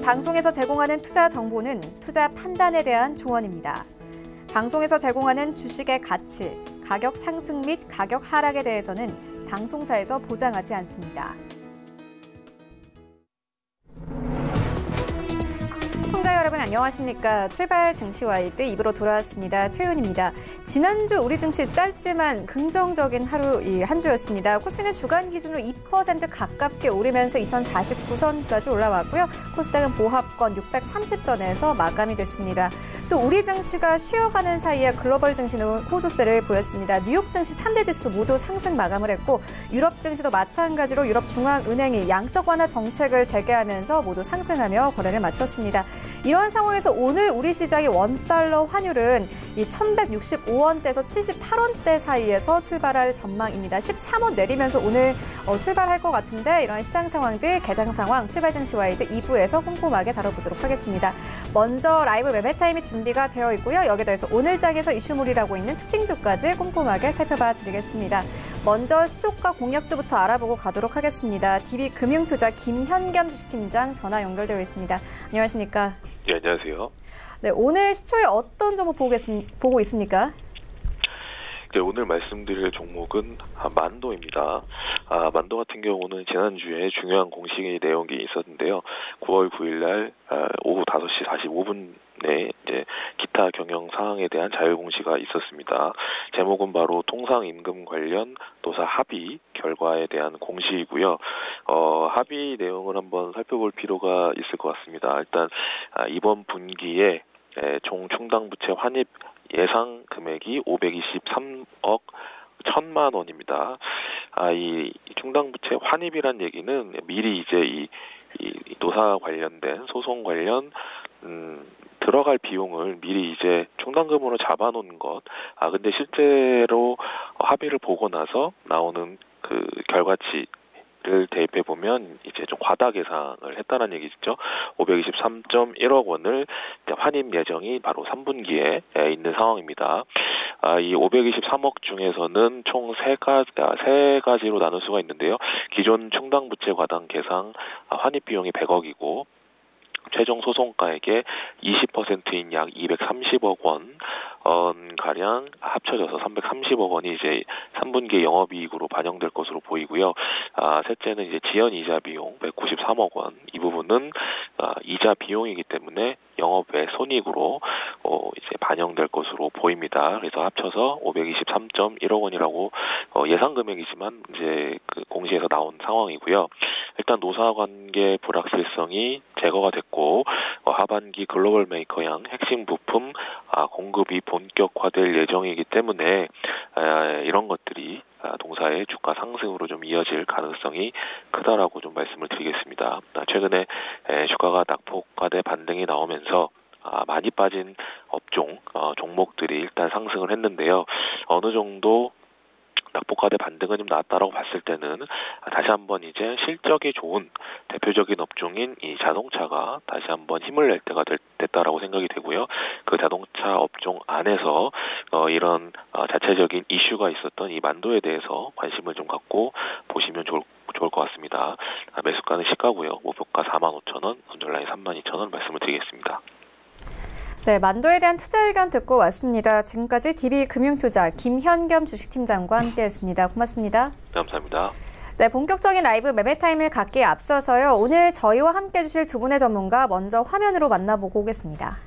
방송에서 제공하는 투자 정보는 투자 판단에 대한 조언입니다. 방송에서 제공하는 주식의 가치, 가격 상승 및 가격 하락에 대해서는 방송사에서 보장하지 않습니다. 시청자 여러분 안녕하십니까? 출발 증시와이드 2부로 돌아왔습니다. 최윤입니다. 지난주 우리 증시 짧지만 긍정적인 하루 한 주였습니다. 코스피는 주간 기준으로 2% 가깝게 오르면서 2049선까지 올라왔고요. 코스닥은 보합권 630선에서 마감이 됐습니다. 또 우리 증시가 쉬어가는 사이에 글로벌 증시는 호조세를 보였습니다. 뉴욕 증시 3대 지수 모두 상승 마감을 했고 유럽 증시도 마찬가지로 유럽 중앙은행이 양적 완화 정책을 재개하면서 모두 상승하며 거래를 마쳤습니다. 이런 상황에서 오늘 우리 시장의 원달러 환율은 1,165원대에서 78원대 사이에서 출발할 전망입니다. 13원 내리면서 오늘 출발할 것 같은데 이런 시장 상황들, 개장 상황, 출발 증시와이드 2부에서 꼼꼼하게 다뤄보도록 하겠습니다. 먼저 라이브 매매 타임이 준비가 되어 있고요. 여기에 더해서 오늘장에서 이슈몰이라고 있는 특징주까지 꼼꼼하게 살펴봐 드리겠습니다. 먼저 시초가 공략주부터 알아보고 가도록 하겠습니다. DB금융투자 김현겸 주식팀장 전화 연결되어 있습니다. 안녕하십니까? 네, 안녕하세요. 네, 오늘 시초에 어떤 종목 보고 있습니까? 네, 오늘 말씀드릴 종목은 만도입니다. 만도 같은 경우는 지난주에 중요한 공식 내용이 있었는데요. 9월 9일 날 오후 5시 45분에 이제 기타 경영 사항에 대한 자율 공시가 있었습니다. 제목은 바로 통상임금 관련 노사 합의 결과에 대한 공시이고요. 합의 내용을 한번 살펴볼 필요가 있을 것 같습니다. 일단 이번 분기에 총 충당부채 환입 예상 금액이 523억 1,000만 원입니다. 이 충당부채 환입이란 얘기는 미리 이제 이 노사 관련된 소송 관련 들어갈 비용을 미리 이제 충당금으로 잡아놓은 것. 근데 실제로 합의를 보고 나서 나오는 그 결과치를 대입해 보면 이제 좀 과다 계상을 했다는 얘기죠. 523.1억 원을 환입 예정이 바로 3분기에 있는 상황입니다. 이 523억 중에서는 총 세 가지로 나눌 수가 있는데요. 기존 충당부채 과당 계상 환입 비용이 100억이고 최종 소송가액의 20%인 약 230억 원 가량 합쳐져서 330억 원이 이제 3분기 영업이익으로 반영될 것으로 보이고요. 셋째는 이제 지연 이자 비용 193억 원. 이 부분은 이자 비용이기 때문에 영업외 손익으로 이제 반영될 것으로 보입니다. 그래서 합쳐서 523.1억 원이라고 예상 금액이지만 이제 그 공시에서 나온 상황이고요. 일단 노사관계 불확실성이 제거가 됐고 하반기 글로벌 메이커양 핵심 부품 공급이 본격화될 예정이기 때문에 이런 것들이 동사의 주가 상승으로 좀 이어질 가능성이 크다라고 좀 말씀을 드리겠습니다. 최근에 주가가 낙폭과대 반등이 나오면서 많이 빠진 업종 종목들이 일단 상승을 했는데요. 어느 정도 낙폭과대 반등은 좀 나왔다라고 봤을 때는 다시 한번 이제 실적이 좋은 대표적인 업종인 이 자동차가 다시 한번 힘을 낼 때가 됐다라고 생각이 되고요. 그 자동차 업종 안에서 이런 자체적인 이슈가 있었던 이 만도에 대해서 관심을 좀 갖고 보시면 좋을 것 같습니다. 매수가는 시가고요. 목표가 45,000원, 언저라인 32,000원 말씀을 드리겠습니다. 네, 만도에 대한 투자 의견 듣고 왔습니다. 지금까지 DB금융투자 김현겸 주식팀장과 함께했습니다. 고맙습니다. 감사합니다. 네, 본격적인 라이브 매매 타임을 갖기에 앞서서요. 오늘 저희와 함께해 주실 두 분의 전문가 먼저 화면으로 만나보고 오겠습니다.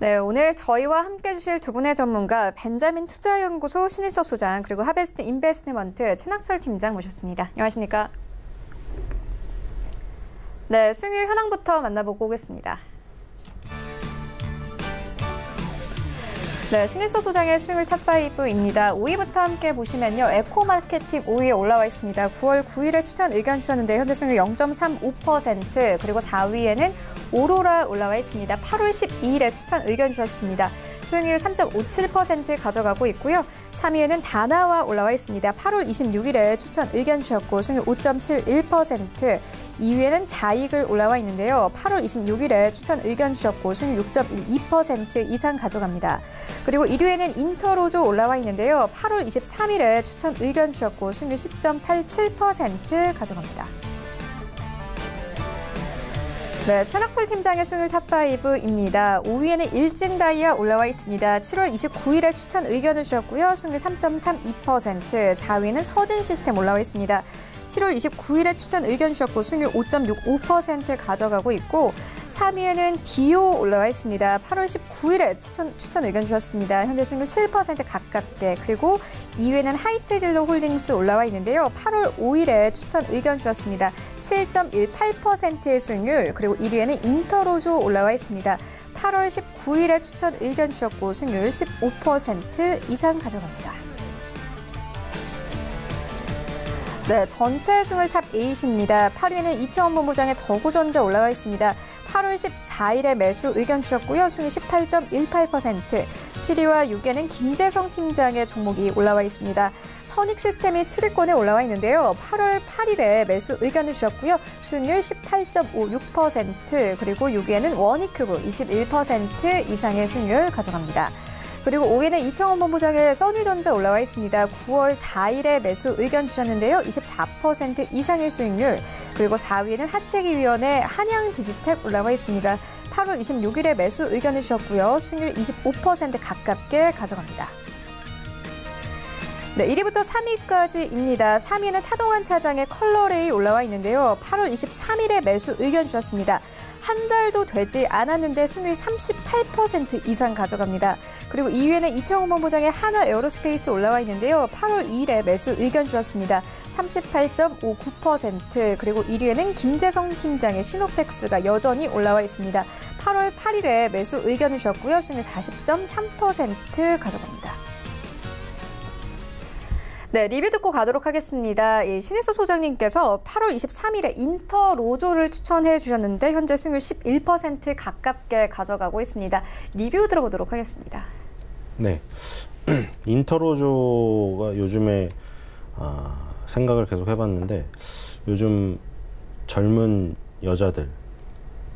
네, 오늘 저희와 함께해 주실 두 분의 전문가 벤자민 투자연구소 신일섭 소장 그리고 하베스트 인베스트먼트 최낙철 팀장 모셨습니다. 안녕하십니까? 네, 수익률 현황부터 만나보고 오겠습니다. 네, 신일서 소장의 수익률 탑5입니다. 5위부터 함께 보시면요. 에코마케팅 5위에 올라와 있습니다. 9월 9일에 추천 의견 주셨는데 현재 수익률 0.35%, 그리고 4위에는 오로라 올라와 있습니다. 8월 12일에 추천 의견 주셨습니다. 수익률 3.57% 가져가고 있고요. 3위에는 다나와 올라와 있습니다. 8월 26일에 추천 의견 주셨고 수익률 5.71%, 2위에는 자익을 올라와 있는데요. 8월 26일에 추천 의견 주셨고 수익률 6.12% 이상 가져갑니다. 그리고 1위에는 인터로조 올라와 있는데요. 8월 23일에 추천 의견 주셨고 수익률 10.87% 가져갑니다. 네, 최낙철 팀장의 수익률 탑5입니다. 5위에는 일진다이아 올라와 있습니다. 7월 29일에 추천 의견을 주셨고요. 수익률 3.32%, 4위는 서진시스템 올라와 있습니다. 7월 29일에 추천 의견 주셨고 수익률 5.65% 가져가고 있고, 3위에는 디오 올라와 있습니다. 8월 19일에 추천 의견 주셨습니다. 현재 수익률 7% 가깝게. 그리고 2위에는 하이트진로 홀딩스 올라와 있는데요. 8월 5일에 추천 의견 주셨습니다. 7.18%의 수익률. 그리고 1위에는 인터로조 올라와 있습니다. 8월 19일에 추천 의견 주셨고 수익률 15% 이상 가져갑니다. 네, 전체 수익률 탑8입니다. 8위는 이채원 본부장의 더구전자 올라와 있습니다. 8월 14일에 매수 의견 주셨고요. 수익률 18.18%. 7위와 6위에는 김재성 팀장의 종목이 올라와 있습니다. 선익시스템이 7위권에 올라와 있는데요. 8월 8일에 매수 의견을 주셨고요. 수익률 18.56%. 그리고 6위에는 원익큐브 21% 이상의 수익률 가져갑니다. 그리고 5위는 이창원 본부장의 써니전자 올라와 있습니다. 9월 4일에 매수 의견 주셨는데요. 24% 이상의 수익률. 그리고 4위에는 하채기위원회 한양디지텍 올라와 있습니다. 8월 26일에 매수 의견을 주셨고요. 수익률 25% 가깝게 가져갑니다. 네, 1위부터 3위까지입니다. 3위는 차동환 차장의 컬러레이 올라와 있는데요. 8월 23일에 매수 의견 주셨습니다. 한 달도 되지 않았는데 수익률 38% 이상 가져갑니다. 그리고 2위에는 이창원 본부장의 한화 에어로스페이스 올라와 있는데요. 8월 2일에 매수 의견 주셨습니다. 38.59%. 그리고 1위에는 김재성 팀장의 시노펙스가 여전히 올라와 있습니다. 8월 8일에 매수 의견을 주셨고요. 수익률 40.3% 가져갑니다. 네, 리뷰 듣고 가도록 하겠습니다. 신일서 소장님께서 8월 23일에 인터로조를 추천해 주셨는데 현재 수익률 11% 가깝게 가져가고 있습니다. 리뷰 들어보도록 하겠습니다. 네, 인터로조가 요즘에 생각을 계속 해봤는데 요즘 젊은 여자들,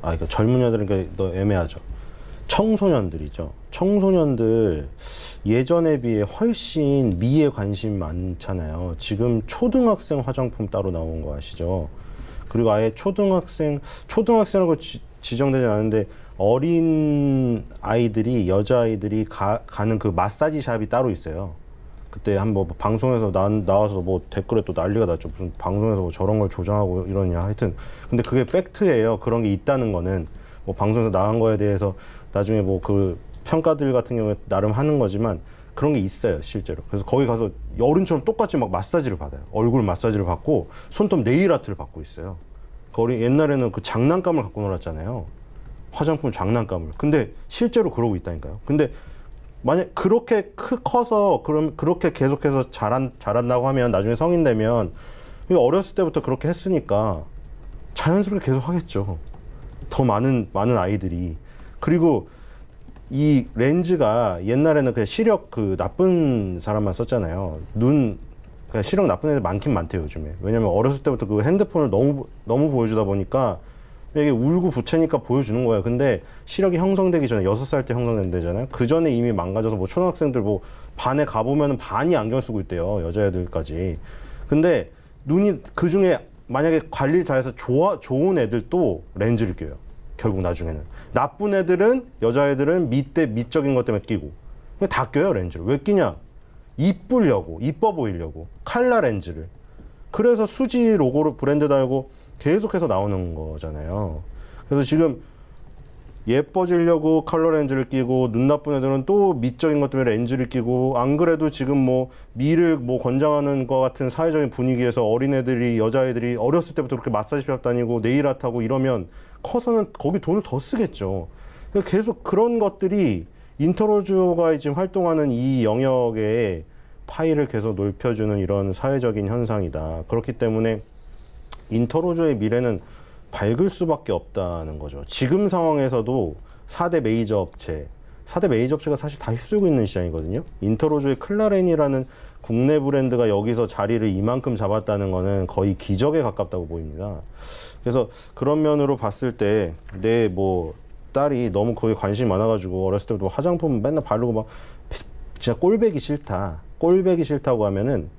그러니까 젊은 여자들은 너 애매하죠. 청소년들이죠. 청소년들 예전에 비해 훨씬 미에 관심이 많잖아요. 지금 초등학생 화장품 따로 나온 거 아시죠? 그리고 아예 초등학생으로 지정되지 않은데 어린 아이들이, 여자아이들이 가는 그 마사지 샵이 따로 있어요. 그때 한번 방송에서 나와서 뭐 댓글에 또 난리가 났죠. 무슨 방송에서 뭐 저런 걸 조장하고 이러냐. 하여튼 근데 그게 팩트예요. 그런 게 있다는 거는 뭐 방송에서 나간 거에 대해서 나중에 뭐 그 평가들 같은 경우에 나름 하는 거지만 그런 게 있어요, 실제로. 그래서 거기 가서 어른처럼 똑같이 막 마사지를 받아요. 얼굴 마사지를 받고 손톱 네일 아트를 받고 있어요. 옛날에는 그 장난감을 갖고 놀았잖아요. 화장품 장난감을. 근데 실제로 그러고 있다니까요. 근데 만약 그렇게 커서 그렇게 계속해서 자란다고 하면 나중에 성인 되면 어렸을 때부터 그렇게 했으니까 자연스럽게 계속 하겠죠. 더 많은 아이들이. 그리고 이 렌즈가 옛날에는 그냥 시력 나쁜 사람만 썼잖아요. 그냥 시력 나쁜 애들 많긴 많대요, 요즘에. 왜냐면 어렸을 때부터 그 핸드폰을 너무 보여주다 보니까 이게 울고 부채니까 보여주는 거예요. 근데 시력이 형성되기 전에 6살 때 형성된다잖아요. 그 전에 이미 망가져서 뭐 초등학생들 뭐 반에 가보면 반이 안경 쓰고 있대요, 여자애들까지. 근데 눈이 그 중에 만약에 관리를 잘해서 좋은 애들도 렌즈를 껴요. 결국 나중에는. 나쁜 애들은, 여자애들은 미적인 것 때문에 끼고. 다 껴요, 렌즈를. 왜 끼냐? 이뻐 보이려고. 칼라 렌즈를. 그래서 수지 로고로 브랜드 달고 계속해서 나오는 거잖아요. 그래서 지금 예뻐지려고 컬러 렌즈를 끼고, 눈 나쁜 애들은 또 미적인 것 때문에 렌즈를 끼고, 안 그래도 지금 뭐 미를 뭐 권장하는 것 같은 사회적인 분위기에서 어린애들이, 여자애들이 어렸을 때부터 그렇게 마사지샵 다니고 네일 아트하고 이러면 커서는 거기 돈을 더 쓰겠죠. 계속 그런 것들이 인터로즈가 지금 활동하는 이 영역에 파이를 계속 넓혀주는 이런 사회적인 현상이다. 그렇기 때문에 인터로즈의 미래는 밝을 수밖에 없다는 거죠. 지금 상황에서도 4대 메이저 업체가 사실 다 휩쓸고 있는 시장이거든요. 인터로즈의 클라렌이라는 국내 브랜드가 여기서 자리를 이만큼 잡았다는 거는 거의 기적에 가깝다고 보입니다. 그래서 그런 면으로 봤을 때 내 딸이 너무 거기에 관심이 많아가지고 어렸을 때부터 화장품 맨날 바르고 막 진짜 꼴배기 싫다고 하면은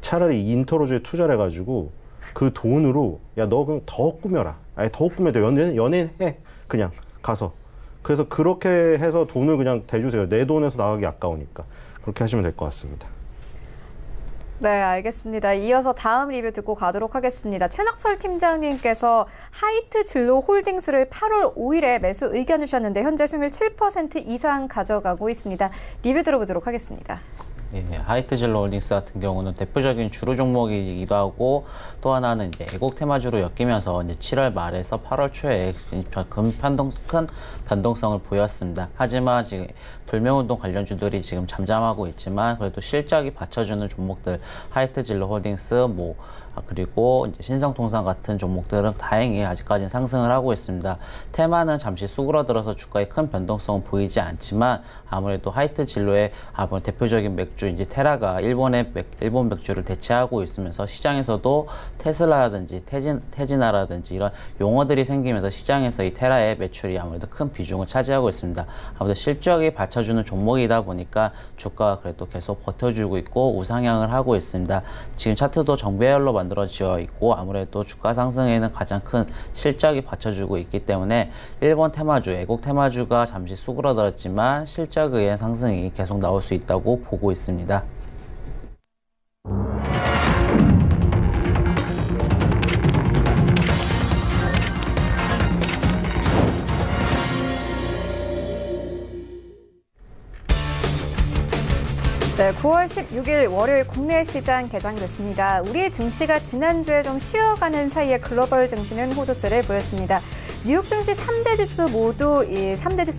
차라리 인터로즈에 투자를 해가지고 그 돈으로 야 너 그럼 더 꾸며라. 아니 더 꾸며도 연예해 그냥 가서. 그래서 그렇게 해서 돈을 그냥 대주세요. 내 돈에서 나가기 아까우니까. 그렇게 하시면 될 것 같습니다. 네, 알겠습니다. 이어서 다음 리뷰 듣고 가도록 하겠습니다. 최낙철 팀장님께서 하이트 진로 홀딩스를 8월 5일에 매수 의견 주셨는데 현재 수익률 7% 이상 가져가고 있습니다. 리뷰 들어보도록 하겠습니다. 예, 하이트 진로 홀딩스 같은 경우는 대표적인 주류 종목이기도 하고 또 하나는 이제 애국 테마주로 엮이면서 이제 7월 말에서 8월 초에 큰 변동성을 보였습니다. 하지만 지금 불매운동 관련주들이 지금 잠잠하고 있지만 그래도 실적이 받쳐주는 종목들 하이트 진로 홀딩스 그리고 이제 신성통상 같은 종목들은 다행히 아직까지는 상승을 하고 있습니다. 테마는 잠시 수그러들어서 주가에 큰 변동성은 보이지 않지만 아무래도 하이트 진로의 대표적인 맥주 이제 테라가 일본 맥주를 대체하고 있으면서 시장에서도 테슬라라든지 테지나라든지 이런 용어들이 생기면서 시장에서 이 테라의 매출이 아무래도 큰 비중을 차지하고 있습니다. 아무래도 실적이 받쳐주는 종목이다 보니까 주가가 그래도 계속 버텨주고 있고 우상향을 하고 있습니다. 지금 차트도 정배열로 만들어져 있고 아무래도 주가 상승에는 가장 큰 실적이 받쳐주고 있기 때문에 일본 테마주, 애국 테마주가 잠시 수그러들었지만 실적에 의한 상승이 계속 나올 수 있다고 보고 있습니다. 네, 9월 16일 월요일 국내 시장 개장됐습니다. 우리 증시가 지난주에 좀 쉬어가는 사이에 글로벌 증시는 호조세를 보였습니다. 뉴욕 증시 3대 지수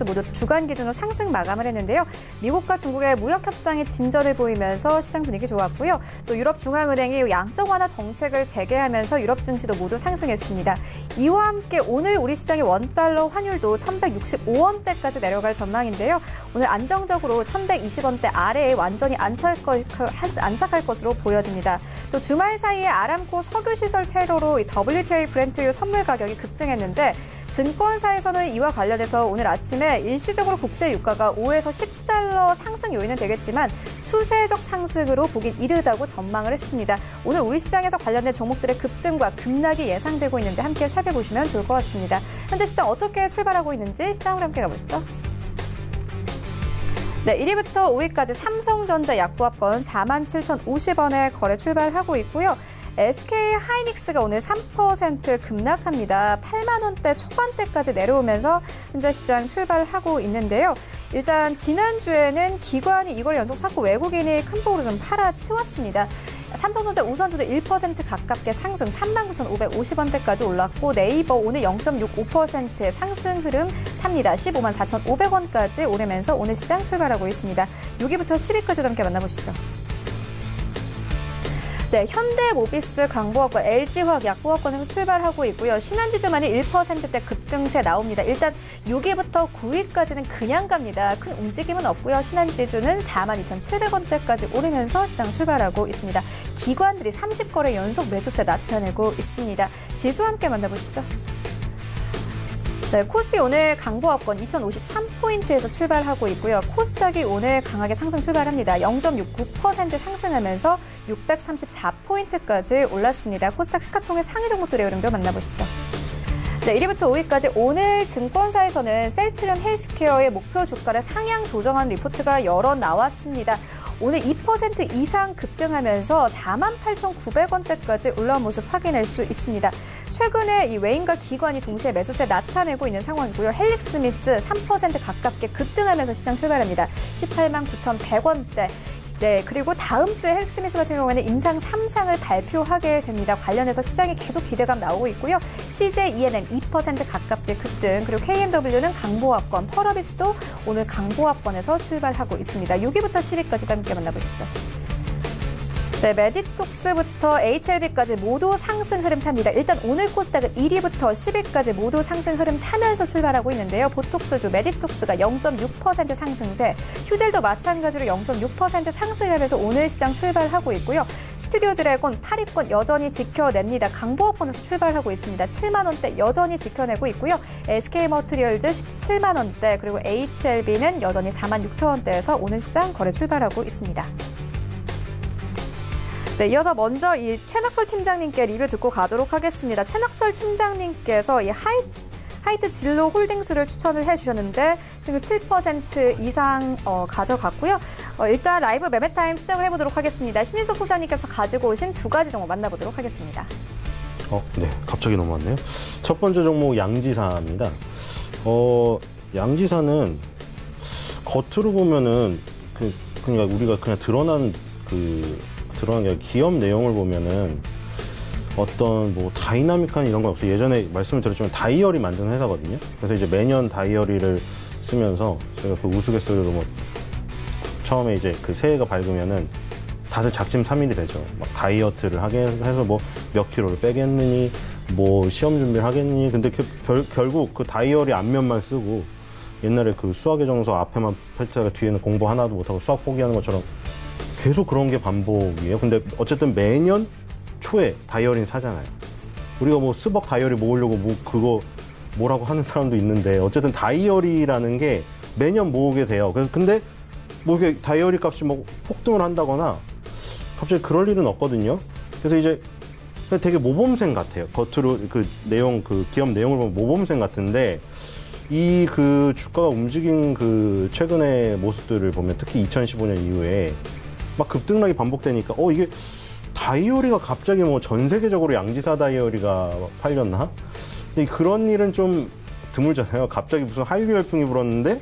모두 주간 기준으로 상승 마감을 했는데요. 미국과 중국의 무역 협상이 진전을 보이면서 시장 분위기 좋았고요. 또 유럽 중앙은행이 양적 완화 정책을 재개하면서 유럽 증시도 모두 상승했습니다. 이와 함께 오늘 우리 시장의 원달러 환율도 1,165원대까지 내려갈 전망인데요. 오늘 안정적으로 1,120원대 아래에 완전히 안착할 것으로 보여집니다. 또 주말 사이에 아람코 석유시설 테러로 WTI 브렌트유 선물 가격이 급등했는데 증권사에서는 이와 관련해서 오늘 아침에 일시적으로 국제 유가가 5에서 10달러 상승 요인은 되겠지만 추세적 상승으로 보긴 이르다고 전망을 했습니다. 오늘 우리 시장에서 관련된 종목들의 급등과 급락이 예상되고 있는데 함께 살펴보시면 좋을 것 같습니다. 현재 시장 어떻게 출발하고 있는지 시장으로 함께 가보시죠. 네, 1위부터 5위까지 삼성전자 약보합권 47,050원에 거래 출발하고 있고요. SK 하이닉스가 오늘 3% 급락합니다. 8만 원대 초반대까지 내려오면서 현재 시장 출발하고 있는데요. 일단 지난주에는 기관이 이걸 연속 샀고 외국인이 큰 폭으로 좀 팔아치웠습니다. 삼성전자 우선주도 1% 가깝게 상승 39,550원대까지 올랐고 네이버 오늘 0.65%의 상승 흐름 탑니다. 15만 4,500원까지 오르면서 오늘 시장 출발하고 있습니다. 6위부터 10위까지 함께 만나보시죠. 네, 현대모비스 강보합권, LG화학 약보합권에서 출발하고 있고요. 신한지주만이 1%대 급등세 나옵니다. 일단 6위부터 9위까지는 그냥 갑니다. 큰 움직임은 없고요. 신한지주는 42,700원대까지 오르면서 시장 출발하고 있습니다. 기관들이 30거래 연속 매수세 나타내고 있습니다. 지수와 함께 만나보시죠. 네, 코스피 오늘 강보합권 2,053포인트에서 출발하고 있고요. 코스닥이 오늘 강하게 상승 출발합니다. 0.69% 상승하면서 634포인트까지 올랐습니다. 코스닥 시가총액 상위 종목들의 흐름도 만나보시죠. 네, 1위부터 5위까지 오늘 증권사에서는 셀트리온 헬스케어의 목표 주가를 상향 조정한 리포트가 여러 나왔습니다. 오늘 2% 이상 급등하면서 48,900원대까지 올라온 모습 확인할 수 있습니다. 최근에 이 외인과 기관이 동시에 매수세 나타내고 있는 상황이고요. 헬릭스미스 3% 가깝게 급등하면서 시장 출발합니다. 189,100원대. 네, 그리고 다음 주에 헬스미스 같은 경우에는 임상 3상을 발표하게 됩니다. 관련해서 시장에 계속 기대감 나오고 있고요. CJ ENM 2% 가깝게 급등, 그리고 KMW는 강보합권, 펄어비스도 오늘 강보합권에서 출발하고 있습니다. 6위부터 10위까지 함께 만나보시죠. 네, 메디톡스부터 HLB까지 모두 상승 흐름 탑니다. 일단 오늘 코스닥은 1위부터 10위까지 모두 상승 흐름 타면서 출발하고 있는데요. 보톡스주 메디톡스가 0.6% 상승세, 휴젤도 마찬가지로 0.6% 상승하면서 오늘 시장 출발하고 있고요. 스튜디오 드래곤 8위권 여전히 지켜냅니다. 강보합권에서 출발하고 있습니다. 7만 원대 여전히 지켜내고 있고요. SK머트리얼즈 17만 원대, 그리고 HLB는 여전히 4만 6천 원대에서 오늘 시장 거래 출발하고 있습니다. 네, 이어서 먼저 이 최낙철 팀장님께 리뷰 듣고 가도록 하겠습니다. 최낙철 팀장님께서 이 하이트 진로 홀딩스를 추천을 해주셨는데 지금 7% 이상 가져갔고요. 일단 라이브 매매타임 시작을 해보도록 하겠습니다. 신일석 소장님께서 가지고 오신 두 가지 종목 만나보도록 하겠습니다. 네, 갑자기 넘어왔네요. 첫 번째 종목 양지사입니다. 양지사는 겉으로 보면은 그러니까 우리가 그냥 드러난 게 기업 내용을 보면은 어떤 뭐 다이나믹한 이런 건 없어요. 예전에 말씀을 드렸지만 다이어리 만드는 회사거든요. 그래서 이제 매년 다이어리를 쓰면서 제가 그 우스갯소리로 뭐 처음에 이제 그 새해가 밝으면은 다들 작심삼일이 되죠. 막 다이어트를 하게 해서 뭐 몇 킬로를 빼겠느니, 뭐 시험 준비를 하겠느니. 근데 결국 그 다이어리 앞면만 쓰고 옛날에 그 수학의 정서 앞에만 펼쳐가 뒤에는 공부 하나도 못하고 수학 포기하는 것처럼 계속 그런 게 반복이에요. 근데 어쨌든 매년 초에 다이어리는 사잖아요. 우리가 뭐 스벅 다이어리 모으려고 뭐 그거 뭐라고 하는 사람도 있는데 어쨌든 다이어리라는 게 매년 모으게 돼요. 그래서 근데 뭐 이게 다이어리 값이 뭐 폭등을 한다거나 갑자기 그럴 일은 없거든요. 그래서 이제 되게 모범생 같아요. 겉으로 그 내용, 그 기업 내용을 보면 모범생 같은데 이 그 주가가 움직인 그 최근의 모습들을 보면 특히 2015년 이후에 막 급등락이 반복되니까 이게 다이어리가 갑자기 뭐 전 세계적으로 양지사 다이어리가 팔렸나? 근데 그런 일은 좀 드물잖아요. 갑자기 무슨 한류 열풍이 불었는데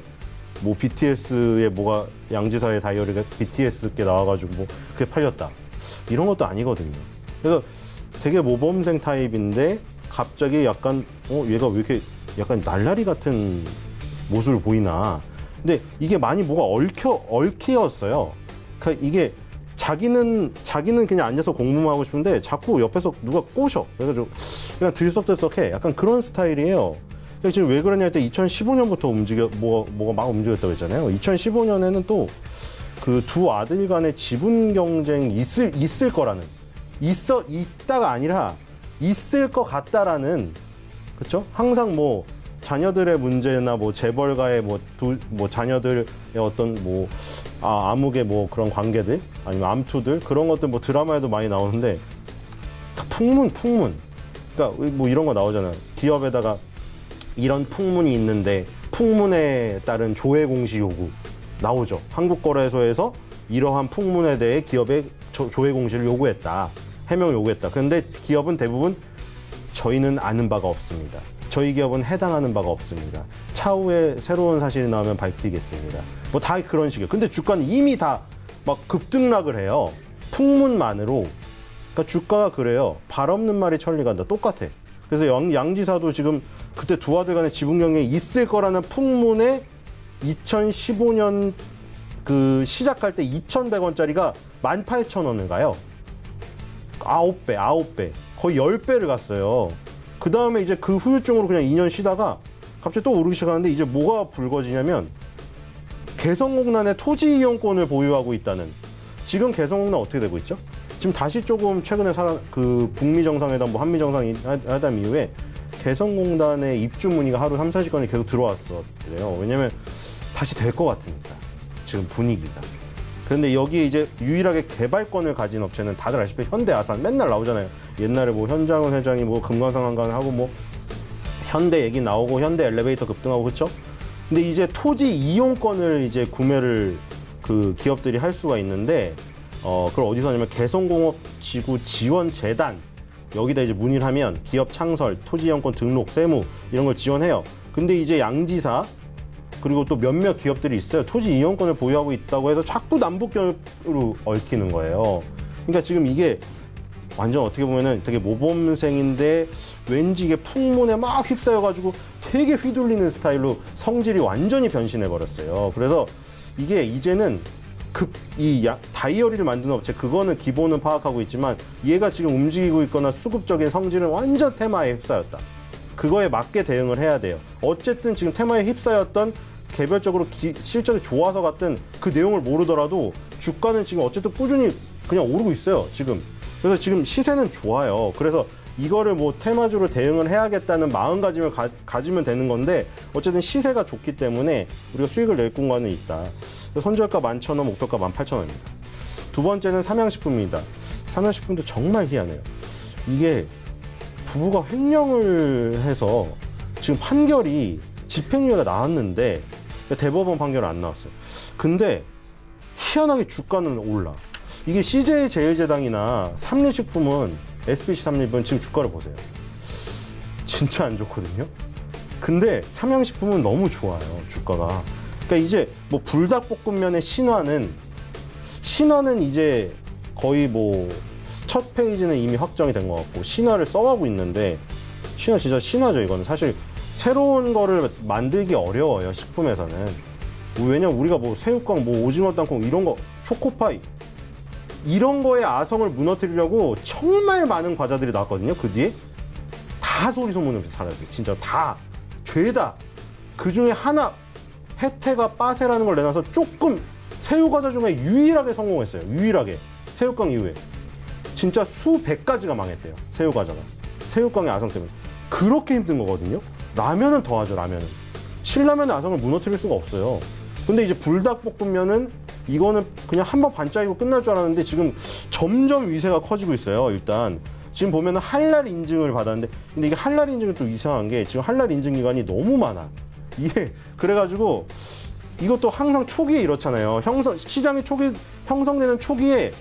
뭐 BTS의 뭐가 양지사의 다이어리가 BTS께 나와가지고 뭐 그게 팔렸다. 이런 것도 아니거든요. 그래서 되게 모범생 타입인데 갑자기 약간 얘가 왜 이렇게 약간 날라리 같은 모습을 보이나? 근데 이게 많이 뭐가 얽혀였어요. 그러니까 이게 자기는 그냥 앉아서 공부만 하고 싶은데 자꾸 옆에서 누가 꼬셔. 그래가지고 그냥 들썩들썩해. 약간 그런 스타일이에요. 그러니까 지금 왜 그러냐 할 때 2015년부터 뭐가 막 움직였다고 했잖아요. 2015년에는 또 그 두 아들 간의 지분 경쟁이 있을 거라는, 있다가 아니라 있을 것 같다라는, 그렇죠? 항상 뭐 자녀들의 문제나 뭐 재벌가의 뭐 자녀들의 어떤 뭐 암흑의 뭐 그런 관계들 아니면 암투들 그런 것들 뭐 드라마에도 많이 나오는데 풍문 그러니까 뭐 이런 거 나오잖아요. 기업에다가 이런 풍문이 있는데 풍문에 따른 조회 공시 요구 나오죠. 한국거래소에서 이러한 풍문에 대해 기업에 조회 공시를 요구했다. 해명 요구했다. 그런데 기업은 대부분 저희는 아는 바가 없습니다. 저희 기업은 해당하는 바가 없습니다. 차후에 새로운 사실이 나오면 밝히겠습니다. 뭐 다 그런 식이에요. 근데 주가는 이미 다 막 급등락을 해요. 풍문만으로. 그러니까 주가가 그래요. 발 없는 말이 천리 간다. 똑같아. 그래서 양지사도 지금 그때 두 아들 간의 지분 경쟁이 있을 거라는 풍문에 2015년 그 시작할 때 2,100원짜리가 18,000원을 가요. 9배. 거의 10배를 갔어요. 그 다음에 이제 그 후유증으로 그냥 2년 쉬다가 갑자기 또 오르기 시작하는데 이제 뭐가 불거지냐면 개성공단의 토지 이용권을 보유하고 있다는. 지금 개성공단 어떻게 되고 있죠? 지금 다시 조금 최근에 그 북미 정상회담, 뭐 한미 정상회담 이후에 개성공단의 입주 문의가 하루 3-40건이 계속 들어왔었대요. 왜냐면 다시 될 것 같으니까. 지금 분위기가. 그런데 여기에 이제 유일하게 개발권을 가진 업체는 다들 아시다시피 현대아산 맨날 나오잖아요. 옛날에 뭐 현장은 회장이 뭐 금강산강간 하고 뭐 현대 얘기 나오고 현대 엘리베이터 급등하고 그렇죠? 근데 이제 토지 이용권을 이제 구매를 그 기업들이 할 수가 있는데 그걸 어디서 하냐면 개성공업지구 지원재단 여기다 이제 문의를 하면 기업 창설, 토지 이용권 등록, 세무 이런 걸 지원해요. 근데 이제 양지사 그리고 또 몇몇 기업들이 있어요. 토지 이용권을 보유하고 있다고 해서 자꾸 남북경으로 얽히는 거예요. 그러니까 지금 이게 완전 어떻게 보면은 되게 모범생인데 왠지 이게 풍문에 막 휩싸여가지고 되게 휘둘리는 스타일로 성질이 완전히 변신해버렸어요. 그래서 이게 이제는 다이어리를 만드는 업체, 그거는 기본은 파악하고 있지만 얘가 지금 움직이고 있거나 수급적인 성질은 완전 테마에 휩싸였다. 그거에 맞게 대응을 해야 돼요. 어쨌든 지금 테마에 휩싸였던 개별적으로 실적이 좋아서 갔던 그 내용을 모르더라도 주가는 지금 어쨌든 꾸준히 그냥 오르고 있어요, 지금. 그래서 지금 시세는 좋아요. 그래서 이거를 뭐 테마주로 대응을 해야겠다는 마음가짐을 가지면 되는 건데 어쨌든 시세가 좋기 때문에 우리가 수익을 낼 공간은 있다. 손절가 11,000원, 목표가 18,000원입니다. 두 번째는 삼양식품입니다. 삼양식품도 정말 희한해요. 이게 부부가 횡령을 해서 지금 판결이 집행유예가 나왔는데 대법원 판결은 안 나왔어요. 근데 희한하게 주가는 올라. 이게 CJ제일제당이나 삼립식품은 SBC 삼립은 지금 주가를 보세요. 진짜 안 좋거든요. 근데 삼양식품은 너무 좋아요, 주가가. 그러니까 이제 뭐 불닭볶음면의 신화는 이제 거의 뭐 첫 페이지는 이미 확정이 된 것 같고 신화를 써가고 있는데 신화 진짜 신화죠. 이거는 사실 새로운 거를 만들기 어려워요, 식품에서는. 왜냐면 우리가 뭐 새우깡, 뭐 오징어 땅콩 이런 거, 초코파이 이런 거에 아성을 무너뜨리려고 정말 많은 과자들이 나왔거든요. 그 뒤에 다 소리 소문을 살았어요. 진짜 다 죄다. 그 중에 하나 혜태가 빠세라는 걸 내놔서 조금 새우과자 중에 유일하게 성공했어요. 유일하게 새우깡 이후에 진짜 수백 가지가 망했대요. 새우과자가 새우깡의 아성 때문에. 그렇게 힘든 거거든요. 라면은 더하죠. 라면은 신라면의 아성을 무너뜨릴 수가 없어요. 근데 이제 불닭볶음면은 이거는 그냥 한 번 반짝이고 끝날 줄 알았는데 지금 점점 위세가 커지고 있어요. 일단 지금 보면은 할랄 인증을 받았는데 근데 이게 할랄 인증은 또 이상한 게 지금 할랄 인증 기관이 너무 많아. 이게 그래가지고 이것도 항상 초기에 이렇잖아요. 시장이 형성되는 초기에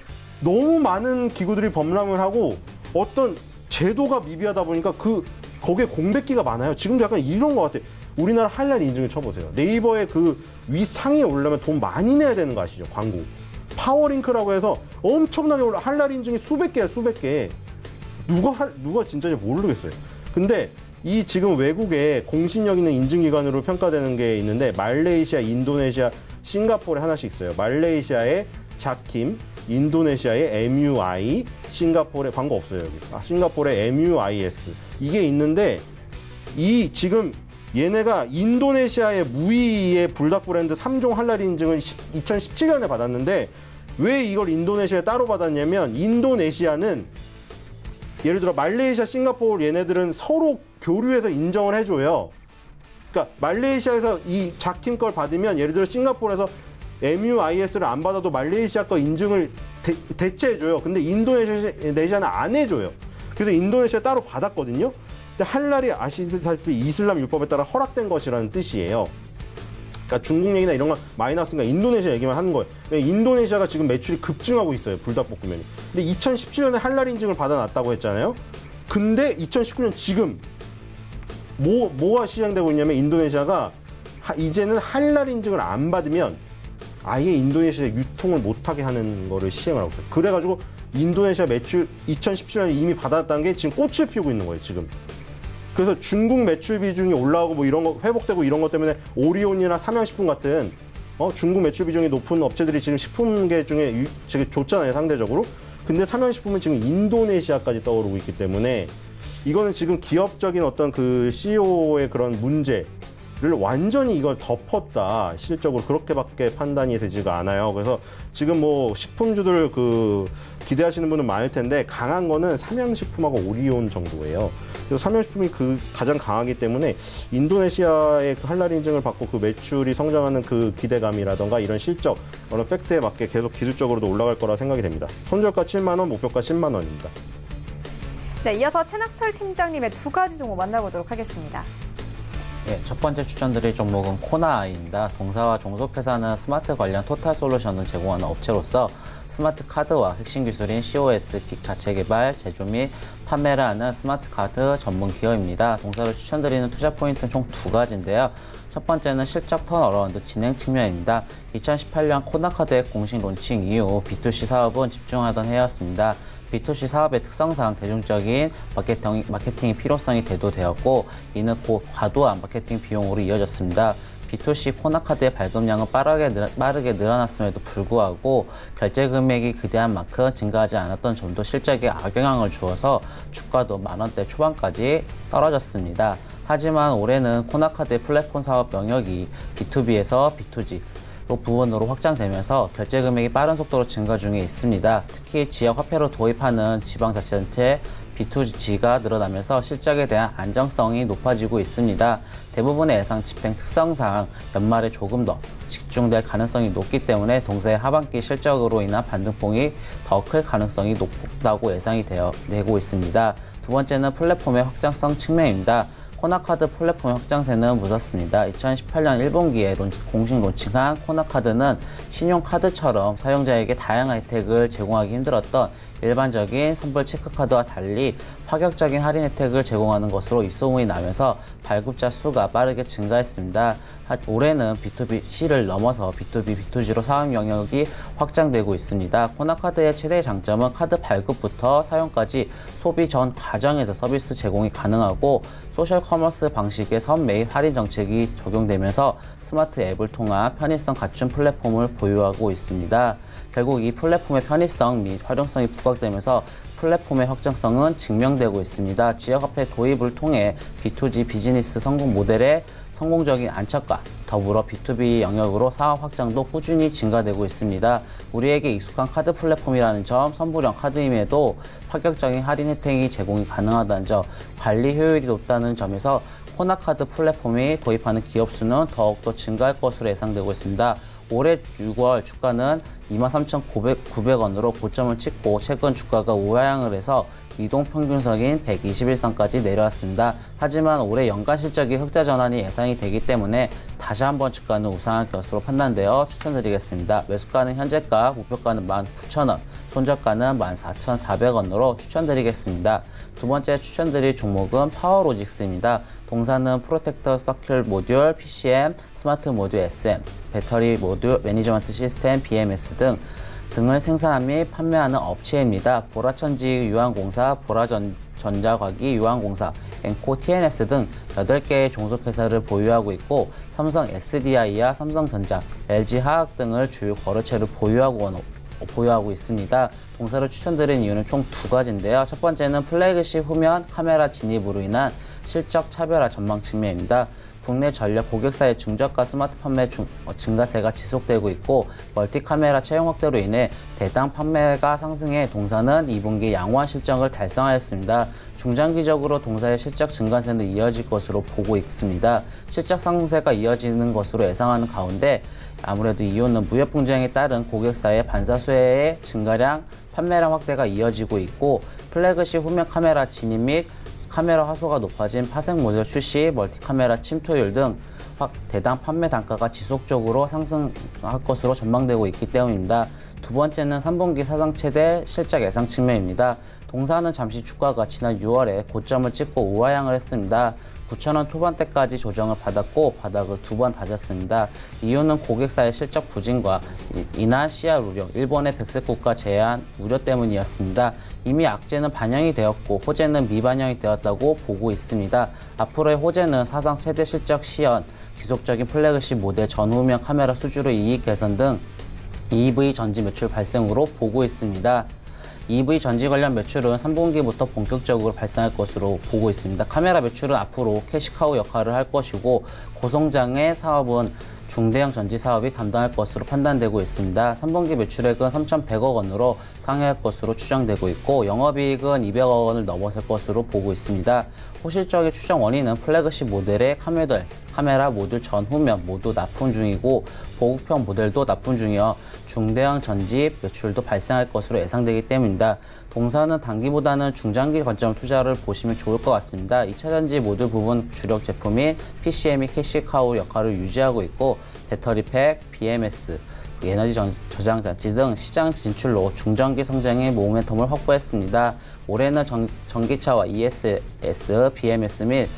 너무 많은 기구들이 범람을 하고 어떤 제도가 미비하다 보니까 거기에 공백기가 많아요. 지금도 약간 이런 것 같아요. 우리나라 할랄 인증을 쳐보세요. 네이버에 그 위상에 오르려면 돈 많이 내야 되는 거 아시죠? 광고. 파워링크라고 해서 엄청나게 올라. 할랄 인증이 수백 개야, 수백 개. 누가 진짜인지 모르겠어요. 근데 이 지금 외국에 공신력 있는 인증기관으로 평가되는 게 있는데 말레이시아, 인도네시아, 싱가포르에 하나씩 있어요. 말레이시아의 자킴, 인도네시아의 MUI, 싱가포르에 광고 없어요, 여기. 싱가포르의 MUIS. 이게 있는데 이 지금 얘네가 인도네시아의 무이의 불닭 브랜드 3종 할랄 인증을 2017년에 받았는데 왜 이걸 인도네시아에 따로 받았냐면 인도네시아는 예를 들어 말레이시아, 싱가포르 얘네들은 서로 교류해서 인정을 해줘요. 그러니까 말레이시아에서 이 자킴 걸 받으면 예를 들어 싱가포르에서 MUIS를 안 받아도 말레이시아 거 인증을 대체해줘요. 근데 인도네시아는 안 해줘요. 그래서 인도네시아 따로 받았거든요. 근데 할랄이 아시다시피 이슬람 율법에 따라 허락된 것이라는 뜻이에요. 그러니까 중국 얘기나 이런 거 많이 나왔으니까 인도네시아 얘기만 하는 거예요. 인도네시아가 지금 매출이 급증하고 있어요. 불닭볶음면이. 근데 2017년에 할랄 인증을 받아놨다고 했잖아요. 근데 2019년 지금 뭐가 시행되고 있냐면 인도네시아가 이제는 할랄 인증을 안 받으면 아예 인도네시아에 유통을 못하게 하는 거를 시행을 하고 있어요. 그래가지고 인도네시아 매출 2017년에 이미 받았다는 게 지금 꽃을 피우고 있는 거예요, 지금. 그래서 중국 매출 비중이 올라오고 뭐 이런 거 회복되고 이런 것 때문에 오리온이나 삼양식품 같은 중국 매출 비중이 높은 업체들이 지금 식품계 중에 되게 좋잖아요, 상대적으로. 근데 삼양식품은 지금 인도네시아까지 떠오르고 있기 때문에 이거는 지금 기업적인 어떤 그 CEO의 그런 문제를 완전히 이걸 덮었다. 실적으로 그렇게밖에 판단이 되지가 않아요. 그래서 지금 뭐 식품주들 기대하시는 분은 많을 텐데 강한 거는 삼양식품하고 오리온 정도예요. 그래서 삼양식품이 가장 강하기 때문에 인도네시아의 그 할랄 인증을 받고 그 매출이 성장하는 그 기대감이라던가 이런 실적, 어느 팩트에 맞게 계속 기술적으로도 올라갈 거라 생각이 됩니다. 손절가 7만 원, 목표가 10만 원입니다. 네, 이어서 최낙철 팀장님의 두 가지 종목 만나보도록 하겠습니다. 네, 첫 번째 추천드릴 종목은 코나아이입니다. 동사와 종속회사는 스마트 관련 토탈 솔루션을 제공하는 업체로서 스마트 카드와 핵심 기술인 COS 자체 개발, 제조 및 판매를 하는 스마트 카드 전문 기업입니다. 동사를 추천드리는 투자 포인트는 총 두 가지인데요. 첫 번째는 실적 턴어라운드 진행 측면입니다. 2018년 코나카드의 공식 론칭 이후 B2C 사업은 집중하던 해였습니다. B2C 사업의 특성상 대중적인 마케팅의 필요성이 대두되었고 이는 과도한 마케팅 비용으로 이어졌습니다. B2C 코나카드의 발급량은 빠르게 늘어났음에도 불구하고 결제 금액이 기대한 만큼 증가하지 않았던 점도 실적에 악영향을 주어서 주가도 만원대 초반까지 떨어졌습니다. 하지만 올해는 코나카드의 플랫폼 사업 영역이 B2B에서 B2G 부분으로 확장되면서 결제 금액이 빠른 속도로 증가 중에 있습니다. 특히 지역 화폐로 도입하는 지방자치단체 B2G가 늘어나면서 실적에 대한 안정성이 높아지고 있습니다. 대부분의 예상 집행 특성상 연말에 조금 더 집중될 가능성이 높기 때문에 동사의 하반기 실적으로 인한 반등폭이 더 클 가능성이 높다고 예상이 되고 있습니다. 두 번째는 플랫폼의 확장성 측면입니다. 코나카드 플랫폼의 확장세는 무섭습니다. 2018년 1분기에 공식 론칭한 코나카드는 신용카드처럼 사용자에게 다양한 혜택을 제공하기 힘들었던 일반적인 선불 체크카드와 달리 파격적인 할인 혜택을 제공하는 것으로 입소문이 나면서 발급자 수가 빠르게 증가했습니다. 올해는 B2BC를 넘어서 B2B, B2G로 사업 영역이 확장되고 있습니다. 코나카드의 최대 장점은 카드 발급부터 사용까지 소비 전 과정에서 서비스 제공이 가능하고 소셜 커머스 방식의 선매입 할인 정책이 적용되면서 스마트 앱을 통한 편의성 갖춘 플랫폼을 보유하고 있습니다. 결국 이 플랫폼의 편의성 및 활용성이 부각되면서 플랫폼의 확장성은 증명되고 있습니다. 지역화폐 도입을 통해 B2G 비즈니스 성공 모델의 성공적인 안착과 더불어 B2B 영역으로 사업 확장도 꾸준히 증가되고 있습니다. 우리에게 익숙한 카드 플랫폼이라는 점, 선불형 카드임에도 파격적인 할인 혜택이 제공이 가능하다는 점, 관리 효율이 높다는 점에서 코나카드 플랫폼이 도입하는 기업 수는 더욱더 증가할 것으로 예상되고 있습니다. 올해 6월 주가는 23,900원으로 고점을 찍고 최근 주가가 우하향을 해서 이동평균선인 121선까지 내려왔습니다. 하지만 올해 연간 실적이 흑자 전환이 예상이 되기 때문에 다시 한번 주가는 우상할 것으로 판단되어 추천드리겠습니다. 매수가는 현재가, 목표가는 19,000원, 손절가는 14,400원으로 추천드리겠습니다. 두 번째 추천드릴 종목은 파워로직스입니다. 동사는 프로텍터 서큘 모듈, PCM, 스마트 모듈 SM, 배터리 모듈, 매니지먼트 시스템, BMS 등을 생산한 및 판매하는 업체입니다. 보라천지 유한공사, 보라전자과기 유한공사, 엔코 TNS 등 8개의 종속회사를 보유하고 있고 삼성 SDI와 삼성전자, LG화학 등을 주요 거래처를 보유하고 있습니다. 동사를 추천드린 이유는 총 2가지인데요. 첫 번째는 플래그십 후면 카메라 진입으로 인한 실적 차별화 전망 측면입니다. 국내 전력 고객사의 중저가 스마트 판매 증가세가 지속되고 있고 멀티카메라 채용 확대로 인해 대당 판매가 상승해 동사는 2분기 양호한 실적을 달성하였습니다. 중장기적으로 동사의 실적 증가세는 이어질 것으로 보고 있습니다. 실적 상승세가 이어지는 것으로 예상하는 가운데 아무래도 이유는 무역 분쟁에 따른 고객사의 반사수혜의 증가량, 판매량 확대가 이어지고 있고 플래그십 후면 카메라 진입 및 카메라 화소가 높아진 파생 모델 출시, 멀티카메라 침투율 등 대당 판매 단가가 지속적으로 상승할 것으로 전망되고 있기 때문입니다. 두 번째는 3분기 사상 최대 실적 예상 측면입니다. 동사는 잠시 주가가 지난 6월에 고점을 찍고 우하향을 했습니다. 9,000원 초반대까지 조정을 받았고 바닥을 2번 다졌습니다. 이유는 고객사의 실적 부진과 인한 CR 우려, 일본의 백색 국가 제한 우려 때문이었습니다. 이미 악재는 반영이 되었고 호재는 미반영이 되었다고 보고 있습니다. 앞으로의 호재는 사상 최대 실적 시연, 지속적인 플래그십 모델 전후면 카메라 수주로 이익 개선 등 EV 전지 매출 발생으로 보고 있습니다. EV 전지 관련 매출은 3분기부터 본격적으로 발생할 것으로 보고 있습니다. 카메라 매출은 앞으로 캐시카우 역할을 할 것이고 고성장의 사업은 중대형 전지 사업이 담당할 것으로 판단되고 있습니다. 3분기 매출액은 3,100억 원으로 상회할 것으로 추정되고 있고 영업이익은 200억 원을 넘어설 것으로 보고 있습니다. 호실적의 추정 원인은 플래그십 모델의 카메라 모듈 전후면 모두 납품 중이고 보급형 모델도 납품 중이어 중대형 전지 매출도 발생할 것으로 예상되기 때문입니다. 동사는 단기보다는 중장기 관점 투자를 보시면 좋을 것 같습니다. 2차 전지 모듈 부분 주력 제품인 PCM이 캐시카우 역할을 유지하고 있고 배터리팩, BMS, 에너지 저장 장치 등 시장 진출로 중장기 성장의 모멘텀을 확보했습니다. 올해는 전기차와 ESS, BMS 및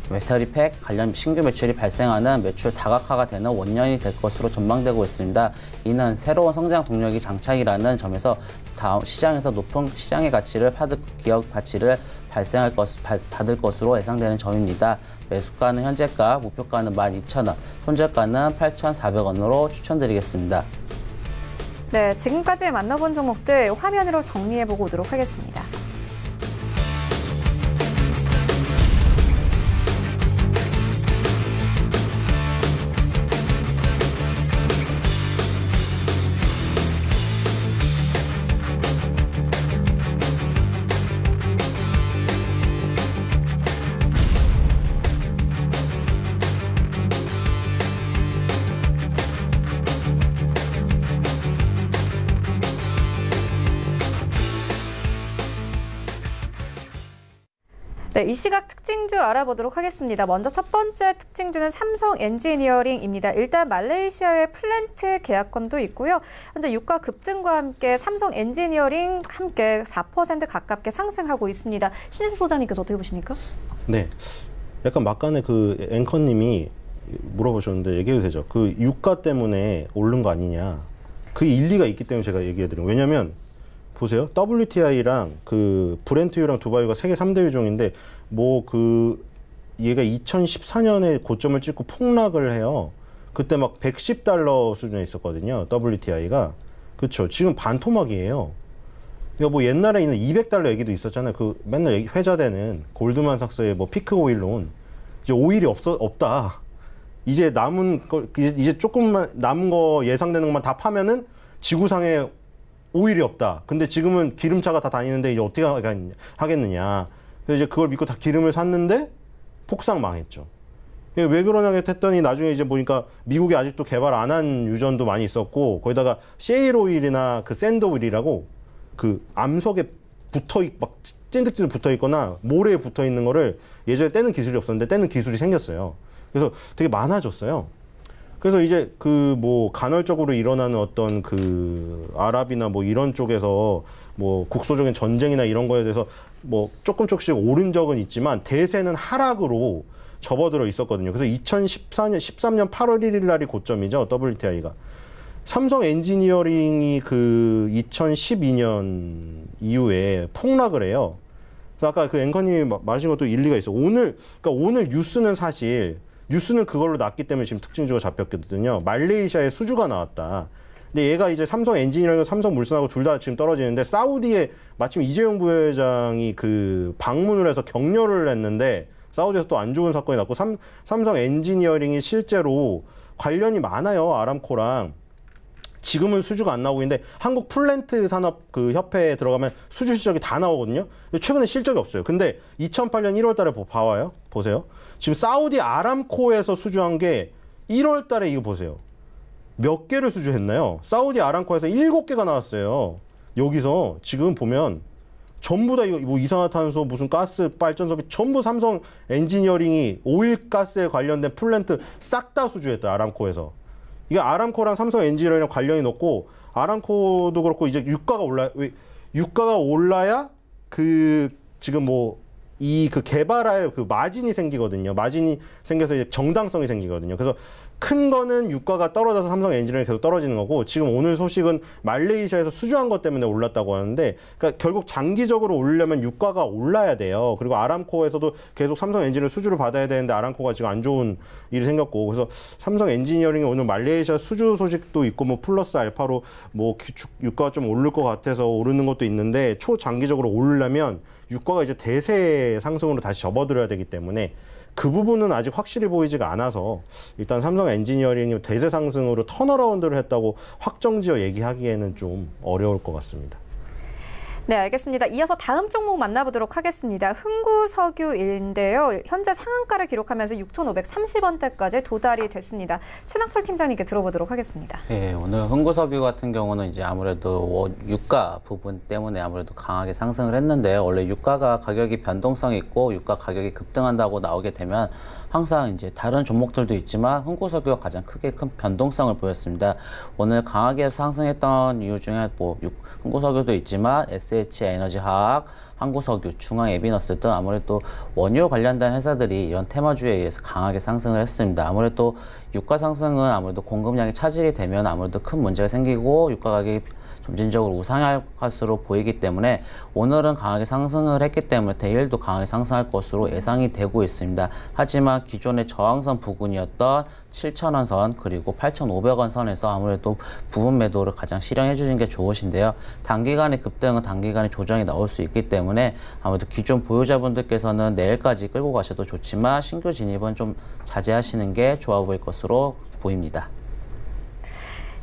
배터리팩 관련 신규 매출이 발생하는 매출 다각화가 되는 원년이 될 것으로 전망되고 있습니다. 이는 새로운 성장 동력이 장착이라는 점에서 다음 시장에서 높은 시장의 가치를 기업 가치를 받을 것으로 예상되는 점입니다. 매수가는 현재가, 목표가는 12,000원, 손절가는 8,400원으로 추천드리겠습니다. 네, 지금까지 만나본 종목들 화면으로 정리해보고 오도록 하겠습니다. 네, 이 시각 특징주 알아보도록 하겠습니다. 먼저 첫 번째 특징주는 삼성 엔지니어링입니다. 일단 말레이시아의 플랜트 계약건도 있고요. 현재 유가 급등과 함께 삼성 엔지니어링 함께 4% 가깝게 상승하고 있습니다. 신혜수 소장님께서 어떻게 보십니까? 네, 약간 막간에 그 앵커님이 물어보셨는데 얘기해도 되죠. 그 유가 때문에 오른 거 아니냐. 그 일리가 있기 때문에 제가 얘기해드린 거예요. 왜냐면 보세요. WTI랑 그 브렌트유랑 두바이유가 세계 3대 유종인데 뭐 그 얘가 2014년에 고점을 찍고 폭락을 해요. 그때 막 $110 수준에 있었거든요. WTI가. 그렇죠. 지금 반토막이에요. 그러니까 뭐 옛날에 있는 $200 얘기도 있었잖아요. 그 맨날 회자되는 골드만삭스의 뭐 피크 오일론. 이제 오일이 없다. 이제 남은 거 이제 조금만 남은 거 예상되는 것만 다 파면은 지구상에 오일이 없다. 근데 지금은 기름차가 다 다니는데 이제 어떻게 하겠느냐. 그래서 이제 그걸 믿고 다 기름을 샀는데 폭삭 망했죠. 왜 그러냐 했더니 나중에 이제 보니까 미국이 아직도 개발 안 한 유전도 많이 있었고 거기다가 셰일 오일이나 그 샌드 오일이라고 그 암석에 막 찐득찐득 붙어 있거나 모래에 붙어 있는 거를 예전에 떼는 기술이 없었는데 떼는 기술이 생겼어요. 그래서 되게 많아졌어요. 그래서 이제 그 뭐 간헐적으로 일어나는 어떤 그 아랍이나 뭐 이런 쪽에서 뭐 국소적인 전쟁이나 이런 거에 대해서 뭐 조금씩 오른 적은 있지만 대세는 하락으로 접어들어 있었거든요. 그래서 13년 8월 1일 날이 고점이죠. WTI가. 삼성 엔지니어링이 그 2012년 이후에 폭락을 해요. 그래서 아까 그 앵커님이 말하신 것도 일리가 있어. 그러니까 오늘 뉴스는 그걸로 났기 때문에 지금 특징주가 잡혔거든요. 말레이시아에 수주가 나왔다. 근데 얘가 이제 삼성 엔지니어링과 삼성물산하고 둘 다 지금 떨어지는데 사우디에 마침 이재용 부회장이 그 방문을 해서 격려를 했는데 사우디에서 또 안 좋은 사건이 났고 삼성 엔지니어링이 실제로 관련이 많아요. 아람코랑. 지금은 수주가 안 나오고 있는데 한국 플랜트 산업 그 협회에 들어가면 수주 실적이 다 나오거든요. 최근에 실적이 없어요. 근데 2008년 1월 달에 봐와요. 보세요. 지금 사우디 아람코에서 수주한 게 1월 달에 이거 보세요. 몇 개를 수주했나요? 사우디 아람코에서 7개가 나왔어요. 여기서 지금 보면 전부 다 이거 뭐 이산화탄소 무슨 가스 발전소비 전부 삼성 엔지니어링이 오일가스에 관련된 플랜트 싹 다 수주했다. 아람코에서. 이게 아람코랑 삼성 엔지니어링이랑 관련이 높고 아람코도 그렇고 이제 유가가 올라야 그 지금 뭐 이 그 개발할 그 마진이 생기거든요. 마진이 생겨서 이제 정당성이 생기거든요. 그래서 큰 거는 유가가 떨어져서 삼성 엔지니어링이 계속 떨어지는 거고 지금 오늘 소식은 말레이시아에서 수주한 것 때문에 올랐다고 하는데 그러니까 결국 장기적으로 오르려면 유가가 올라야 돼요. 그리고 아람코에서도 계속 삼성 엔지니어링 수주를 받아야 되는데 아람코가 지금 안 좋은 일이 생겼고 그래서 삼성 엔지니어링이 오늘 말레이시아 수주 소식도 있고 뭐 플러스 알파로 뭐 유가가 좀 오를 것 같아서 오르는 것도 있는데 초장기적으로 오르려면 유가가 이제 대세 상승으로 다시 접어들어야 되기 때문에 그 부분은 아직 확실히 보이지가 않아서 일단 삼성 엔지니어링이 대세 상승으로 턴어라운드를 했다고 확정지어 얘기하기에는 좀 어려울 것 같습니다. 네, 알겠습니다. 이어서 다음 종목 만나보도록 하겠습니다. 흥구석유인데요. 현재 상한가를 기록하면서 6,530원대까지 도달이 됐습니다. 최낙철 팀장님께 들어보도록 하겠습니다. 네, 오늘 흥구석유 같은 경우는 이제 아무래도 유가 부분 때문에 아무래도 강하게 상승을 했는데요. 원래 유가가 가격이 변동성이 있고 유가 가격이 급등한다고 나오게 되면 항상 이제 다른 종목들도 있지만 흥구석유가 가장 크게 큰 변동성을 보였습니다. 오늘 강하게 상승했던 이유 중에 뭐 흥구석유도 있지만 SL SH에너지화학, 한국석유, 중앙에비너스 등 아무래도 원유 관련된 회사들이 이런 테마주에 의해서 강하게 상승을 했습니다. 아무래도 유가 상승은 아무래도 공급량이 차질이 되면 아무래도 큰 문제가 생기고 유가 가격이 점진적으로 우상할 것으로 보이기 때문에 오늘은 강하게 상승을 했기 때문에 내일도 강하게 상승할 것으로 예상이 되고 있습니다. 하지만 기존의 저항선 부근이었던 7,000원 선 그리고 8,500원 선에서 아무래도 부분 매도를 가장 실행해 주신 게 좋으신데요. 단기간의 급등은 단기간에 조정이 나올 수 있기 때문에 아무래도 기존 보유자분들께서는 내일까지 끌고 가셔도 좋지만 신규 진입은 좀 자제하시는 게 좋아 보일 것으로 보입니다.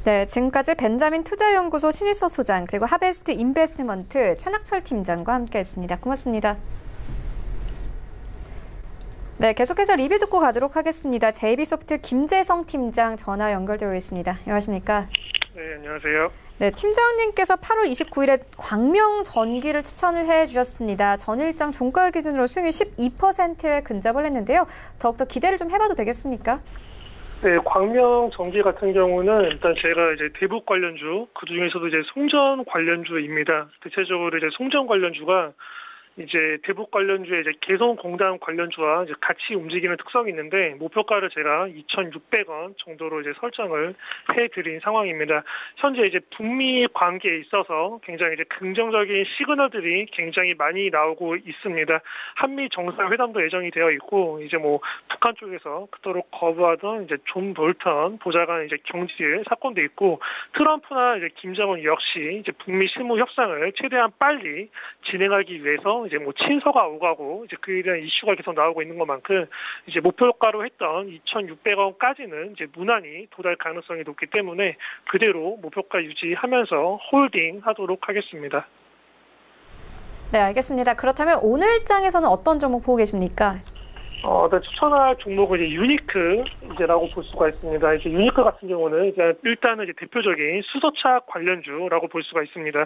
네, 지금까지 벤자민 투자연구소 신일섭 소장 그리고 하베스트 인베스트먼트 최낙철 팀장과 함께했습니다. 고맙습니다. 네, 계속해서 리뷰 듣고 가도록 하겠습니다. JB소프트 김재성 팀장 전화 연결되어 있습니다. 안녕하십니까? 네, 안녕하세요. 네, 팀장님께서 8월 29일에 광명전기를 추천을 해주셨습니다. 전일장 종가 기준으로 수익이 12%에 근접을 했는데요. 더욱더 기대를 좀 해봐도 되겠습니까? 네, 광명전기 같은 경우는 일단 제가 이제 대북 관련주, 그 중에서도 이제 송전 관련주입니다. 대체적으로 이제 송전 관련주가 이제 대북 관련주의 이제 개성공단 관련주와 이제 같이 움직이는 특성이 있는데 목표가를 제가 2,600원 정도로 이제 설정을 해드린 상황입니다. 현재 이제 북미 관계에 있어서 굉장히 이제 긍정적인 시그널들이 굉장히 많이 나오고 있습니다. 한미 정상회담도 예정이 되어 있고 이제 뭐 북한 쪽에서 그토록 거부하던 이제 존 볼턴 보좌관 이제 경질 사건도 있고 트럼프나 이제 김정은 역시 이제 북미 실무 협상을 최대한 빨리 진행하기 위해서 이제 뭐 친서가 오가고 이제 그에 대한 이슈가 계속 나오고 있는 것만큼 이제 목표가로 했던 2,600원까지는 이제 무난히 도달 가능성이 높기 때문에 그대로 목표가 유지하면서 홀딩하도록 하겠습니다. 네, 알겠습니다. 그렇다면 오늘장에서는 어떤 종목 보고 계십니까? 추천할 종목은 이제 유니크라고 볼 수가 있습니다. 이제 유니크 같은 경우는 이제 일단은 이제 대표적인 수소차 관련주라고 볼 수가 있습니다.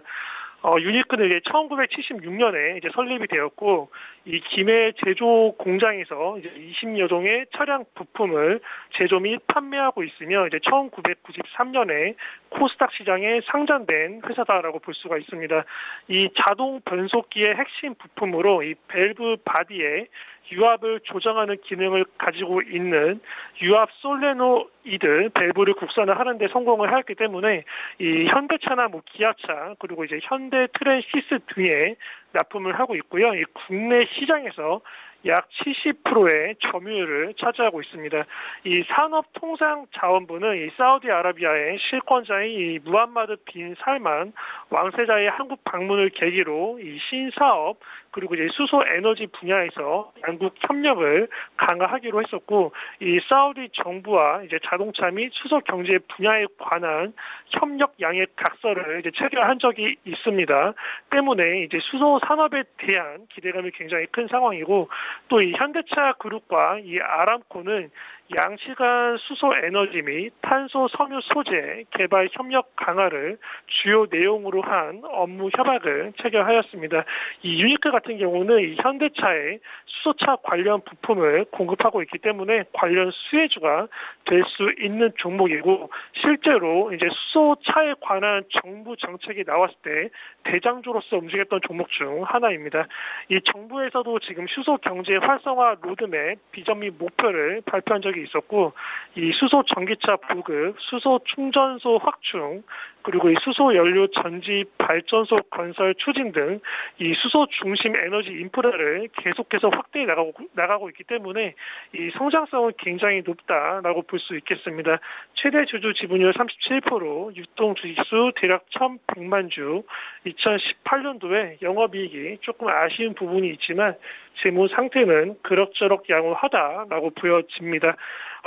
유니크는 이제 1976년에 이제 설립이 되었고, 이 김해 제조 공장에서 이제 20여 종의 차량 부품을 제조 및 판매하고 있으며, 이제 1993년에 코스닥 시장에 상장된 회사다라고 볼 수가 있습니다. 이 자동 변속기의 핵심 부품으로 이 밸브 바디에 유압을 조정하는 기능을 가지고 있는 유압 솔레노이드 밸브를 국산을 하는 데 성공을 하였기 때문에 이 현대차나 뭐 기아차 그리고 이제 현대 트랜시스 등에 납품을 하고 있고요. 이 국내 시장에서 약 70%의 점유율을 차지하고 있습니다. 이 산업통상자원부는 이 사우디아라비아의 실권자인 이 무함마드 빈 살만 왕세자의 한국 방문을 계기로 이 신사업 그리고 이제 수소 에너지 분야에서 양국 협력을 강화하기로 했었고, 이 사우디 정부와 이제 자동차 및 수소 경제 분야에 관한 협력 양해 각서를 이제 체결한 적이 있습니다. 때문에 이제 수소 산업에 대한 기대감이 굉장히 큰 상황이고, 또 이 현대차 그룹과 이 아람코는 양시간 수소 에너지 및 탄소 섬유 소재 개발 협력 강화를 주요 내용으로 한 업무 협약을 체결하였습니다. 이 유니크 같은 경우는 이 현대차의 수소차 관련 부품을 공급하고 있기 때문에 관련 수혜주가 될 수 있는 종목이고, 실제로 이제 수소차에 관한 정부 정책이 나왔을 때 대장주로서 움직였던 종목 중 하나입니다. 이 정부에서도 지금 수소 경제 활성화 로드맵 비전 및 목표를 발표한 적이 있었고, 이 수소 전기차 보급, 수소 충전소 확충, 그리고 이 수소 연료 전지 발전소 건설 추진 등 이 수소 중심 에너지 인프라를 계속해서 확대해 나가고 있기 때문에 이 성장성은 굉장히 높다라고 볼 수 있겠습니다. 최대 주주 지분율 37%, 유통 주식수 대략 1,100만 주, 2018년도에 영업이익이 조금 아쉬운 부분이 있지만 재무 상태는 그럭저럭 양호하다라고 보여집니다.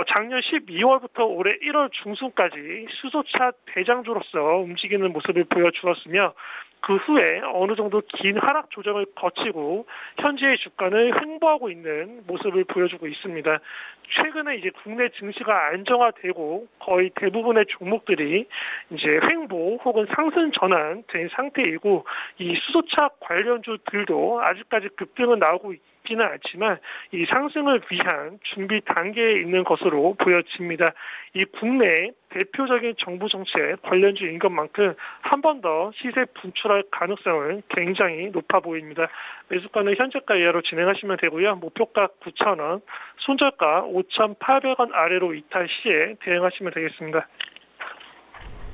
작년 12월부터 올해 1월 중순까지 수소차 대장주로서 움직이는 모습을 보여주었으며, 그 후에 어느 정도 긴 하락 조정을 거치고 현재의 주가는 횡보하고 있는 모습을 보여주고 있습니다. 최근에 이제 국내 증시가 안정화되고 거의 대부분의 종목들이 이제 횡보 혹은 상승 전환된 상태이고, 이 수소차 관련주들도 아직까지 급등은 나오고 깊지는 않지만 이 상승을 위한 준비 단계에 있는 것으로 보여집니다. 이 국내 대표적인 정부 정책 관련주인 것만큼 한 번 더 시세 분출할 가능성은 굉장히 높아 보입니다. 매수가는 현재가 이하로 진행하시면 되고요. 목표가 9,000원, 손절가 5,800원 아래로 이탈 시에 대응하시면 되겠습니다.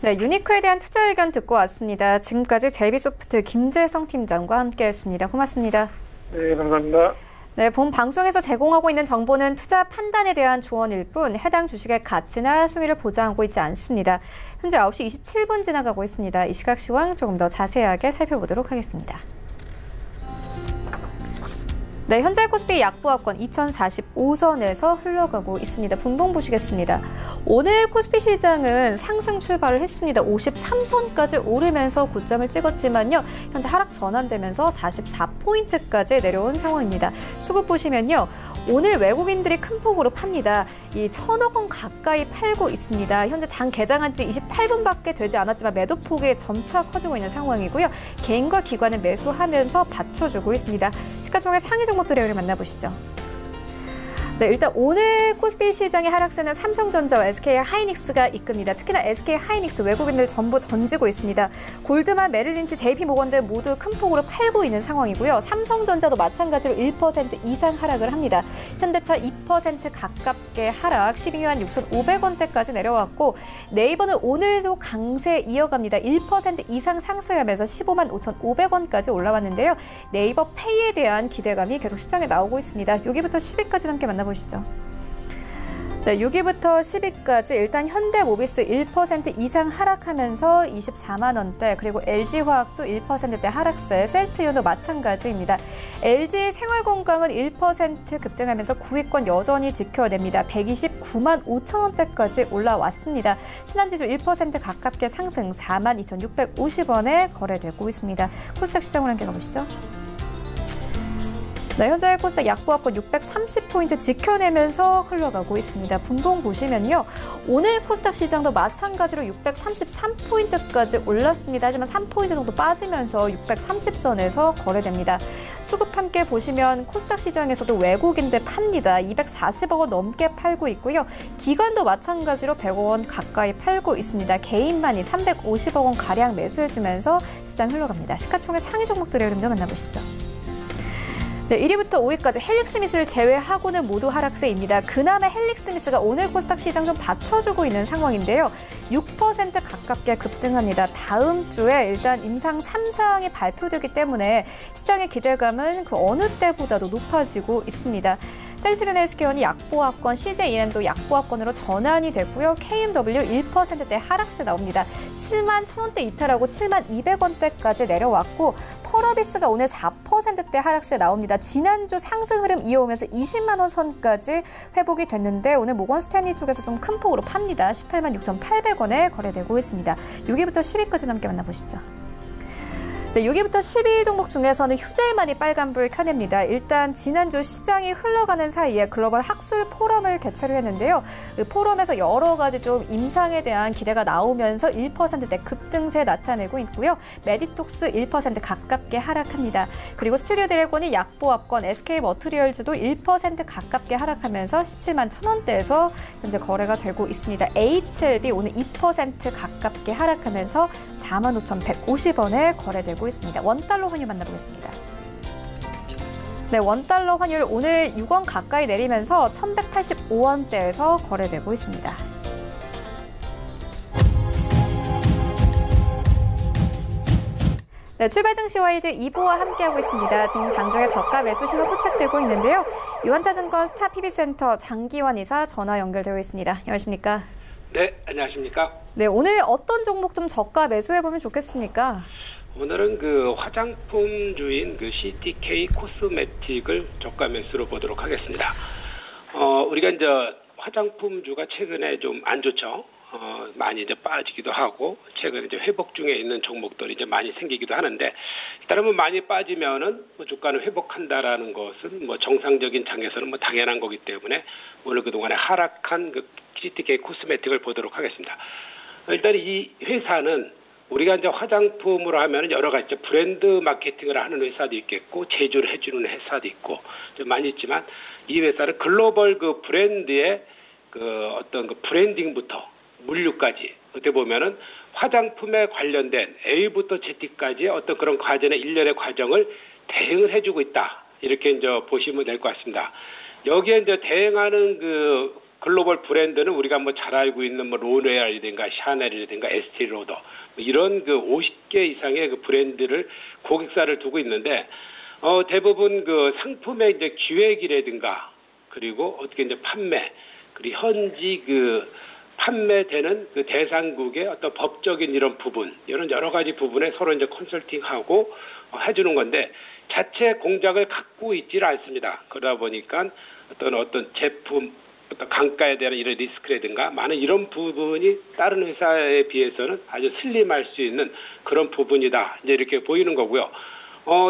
네, 유니크에 대한 투자 의견 듣고 왔습니다. 지금까지 제이비소프트 김재성 팀장과 함께했습니다. 고맙습니다. 네, 감사합니다. 네, 본 방송에서 제공하고 있는 정보는 투자 판단에 대한 조언일 뿐 해당 주식의 가치나 수익을 보장하고 있지 않습니다. 현재 9시 27분 지나가고 있습니다. 이 시각 시황 조금 더 자세하게 살펴보도록 하겠습니다. 네, 현재 코스피 약보합권 2045선에서 흘러가고 있습니다. 분봉 보시겠습니다. 오늘 코스피 시장은 상승 출발을 했습니다. 53선까지 오르면서 고점을 찍었지만요. 현재 하락 전환되면서 44포인트까지 내려온 상황입니다. 수급 보시면요. 오늘 외국인들이 큰 폭으로 팝니다. 이 1,000억 원 가까이 팔고 있습니다. 현재 장 개장한 지 28분밖에 되지 않았지만 매도폭이 점차 커지고 있는 상황이고요. 개인과 기관은 매수하면서 받쳐주고 있습니다. 시가총액 상위 종목들의 흐름 만나보시죠. 네, 일단 오늘 코스피 시장의 하락세는 삼성전자와 SK하이닉스가 이끕니다. 특히나 SK하이닉스 외국인들 전부 던지고 있습니다. 골드만, 메릴린치, JP모건들 모두 큰 폭으로 팔고 있는 상황이고요. 삼성전자도 마찬가지로 1% 이상 하락을 합니다. 현대차 2% 가깝게 하락, 12만 6,500원대까지 내려왔고 네이버는 오늘도 강세 이어갑니다. 1% 이상 상승하면서 15만 5,500원까지 올라왔는데요. 네이버 페이에 대한 기대감이 계속 시장에 나오고 있습니다. 6위부터 10위까지 함께 만나보시죠. 네, 6위부터 10위까지 일단 현대모비스 1% 이상 하락하면서 24만 원대, 그리고 LG화학도 1%대 하락세, 셀트리온도 마찬가지입니다. LG 생활건강은 1% 급등하면서 9위권 여전히 지켜냅니다. 129만 5천 원대까지 올라왔습니다. 신한지수 1% 가깝게 상승, 4만 2,650원에 거래되고 있습니다. 코스닥 시장으로 함께 가보시죠. 네, 현재 코스닥 약보합권 630포인트 지켜내면서 흘러가고 있습니다. 분봉 보시면요. 오늘 코스닥 시장도 마찬가지로 633포인트까지 올랐습니다. 하지만 3포인트 정도 빠지면서 630선에서 거래됩니다. 수급 함께 보시면 코스닥 시장에서도 외국인들 팝니다. 240억 원 넘게 팔고 있고요. 기관도 마찬가지로 100억 원 가까이 팔고 있습니다. 개인만이 350억 원 가량 매수해주면서 시장 흘러갑니다. 시가총액 상위 종목들의 흐름 좀 만나보시죠. 네, 1위부터 5위까지 헬릭스미스를 제외하고는 모두 하락세입니다. 그나마 헬릭스미스가 오늘 코스닥 시장 좀 받쳐주고 있는 상황인데요. 6% 가깝게 급등합니다. 다음 주에 일단 임상 3상이 발표되기 때문에 시장의 기대감은 그 어느 때보다도 높아지고 있습니다. 셀트리온 헬스케어는 약보합권, CJENM도 약보합권으로 전환이 됐고요. KMW 1%대 하락세 나옵니다. 7만 1,000원대 이탈하고 7만 200원대까지 내려왔고 펄어비스가 오늘 4%대 하락세 나옵니다. 지난주 상승 흐름 이어오면서 20만 원 선까지 회복이 됐는데 오늘 모건 스탠리 쪽에서 좀 큰 폭으로 팝니다. 18만 6,800원에 거래되고 있습니다. 6위부터 10위까지 함께 만나보시죠. 네, 6위부터 10위 종목 중에서는 휴젤만이 빨간불 켜냅니다. 일단 지난주 시장이 흘러가는 사이에 글로벌 학술 포럼을 개최를 했는데요. 그 포럼에서 여러 가지 좀 임상에 대한 기대가 나오면서 1%대 급등세 나타내고 있고요. 메디톡스 1% 가깝게 하락합니다. 그리고 스튜디오 드래곤이 약보합권, SK머트리얼즈도 1% 가깝게 하락하면서 17만 1,000원대에서 현재 거래가 되고 있습니다. HLB 오늘 2% 가깝게 하락하면서 45,150원에 거래되고 있습니다. 원달러 환율 만나보겠습니다. 네, 원달러 환율 오늘 6원 가까이 내리면서 1,185원대에서 거래되고 있습니다. 네, 출발 증시 와이드 2부와 함께하고 있습니다. 지금 장중에 저가 매수 신호 포착되고 있는데요. 유한타증권 스타 PB센터 장기환 이사 전화 연결되어 있습니다. 안녕하십니까? 네, 안녕하십니까? 네, 오늘 어떤 종목 좀 저가 매수해보면 좋겠습니까? 오늘은 그 화장품주인 그 CTK 코스메틱을 저가 매수로 보도록 하겠습니다. 우리가 이제 화장품주가 최근에 좀 안 좋죠. 많이 이제 빠지기도 하고 최근에 이제 회복 중에 있는 종목들이 이제 많이 생기기도 하는데 일단은 뭐 많이 빠지면은 뭐 주가는 회복한다라는 것은 뭐 정상적인 장에서는 뭐 당연한 거기 때문에 오늘 그동안에 하락한 그 CTK 코스메틱을 보도록 하겠습니다. 일단 이 회사는 우리가 이제 화장품으로 하면 여러 가지 브랜드 마케팅을 하는 회사도 있겠고 제조를 해주는 회사도 있고 좀 많이 있지만 이 회사는 글로벌 그 브랜드의 그 어떤 그 브랜딩부터 물류까지 어떻게 보면은 화장품에 관련된 A부터 Z까지 어떤 그런 과정의 일련의 과정을 대응을 해주고 있다 이렇게 이제 보시면 될 것 같습니다. 여기에 이제 대응하는 그 글로벌 브랜드는 우리가 뭐 잘 알고 있는 뭐 로레알이든가 샤넬이든가 에스티로더 이런 그 50개 이상의 그 브랜드를 고객사를 두고 있는데 대부분 그 상품의 이제 기획이라든가 그리고 어떻게 이제 판매 그리고 현지 그 판매되는 그 대상국의 어떤 법적인 이런 부분 이런 여러 가지 부분에 서로 이제 컨설팅하고 해주는 건데 자체 공장을 갖고 있지를 않습니다. 그러다 보니까 어떤 제품 어떤 강가에 대한 이런 리스크라든가 많은 이런 부분이 다른 회사에 비해서는 아주 슬림할 수 있는 그런 부분이다. 이제 이렇게 보이는 거고요.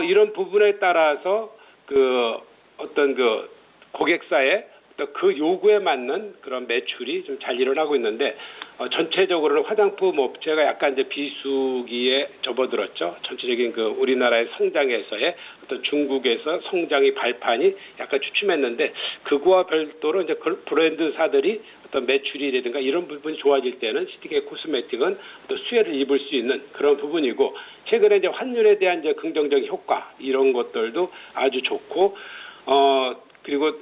이런 부분에 따라서 그 어떤 그 고객사의 그 요구에 맞는 그런 매출이 좀 잘 일어나고 있는데 전체적으로는 화장품 업체가 약간 이제 비수기에 접어들었죠. 전체적인 그 우리나라의 성장에서의 어떤 중국에서 성장의 발판이 약간 주춤했는데 그거와 별도로 이제 브랜드사들이 어떤 매출이라든가 이런 부분이 좋아질 때는 CTK 코스메틱은 또 수혜를 입을 수 있는 그런 부분이고 최근에 이제 환율에 대한 이제 긍정적인 효과 이런 것들도 아주 좋고 그리고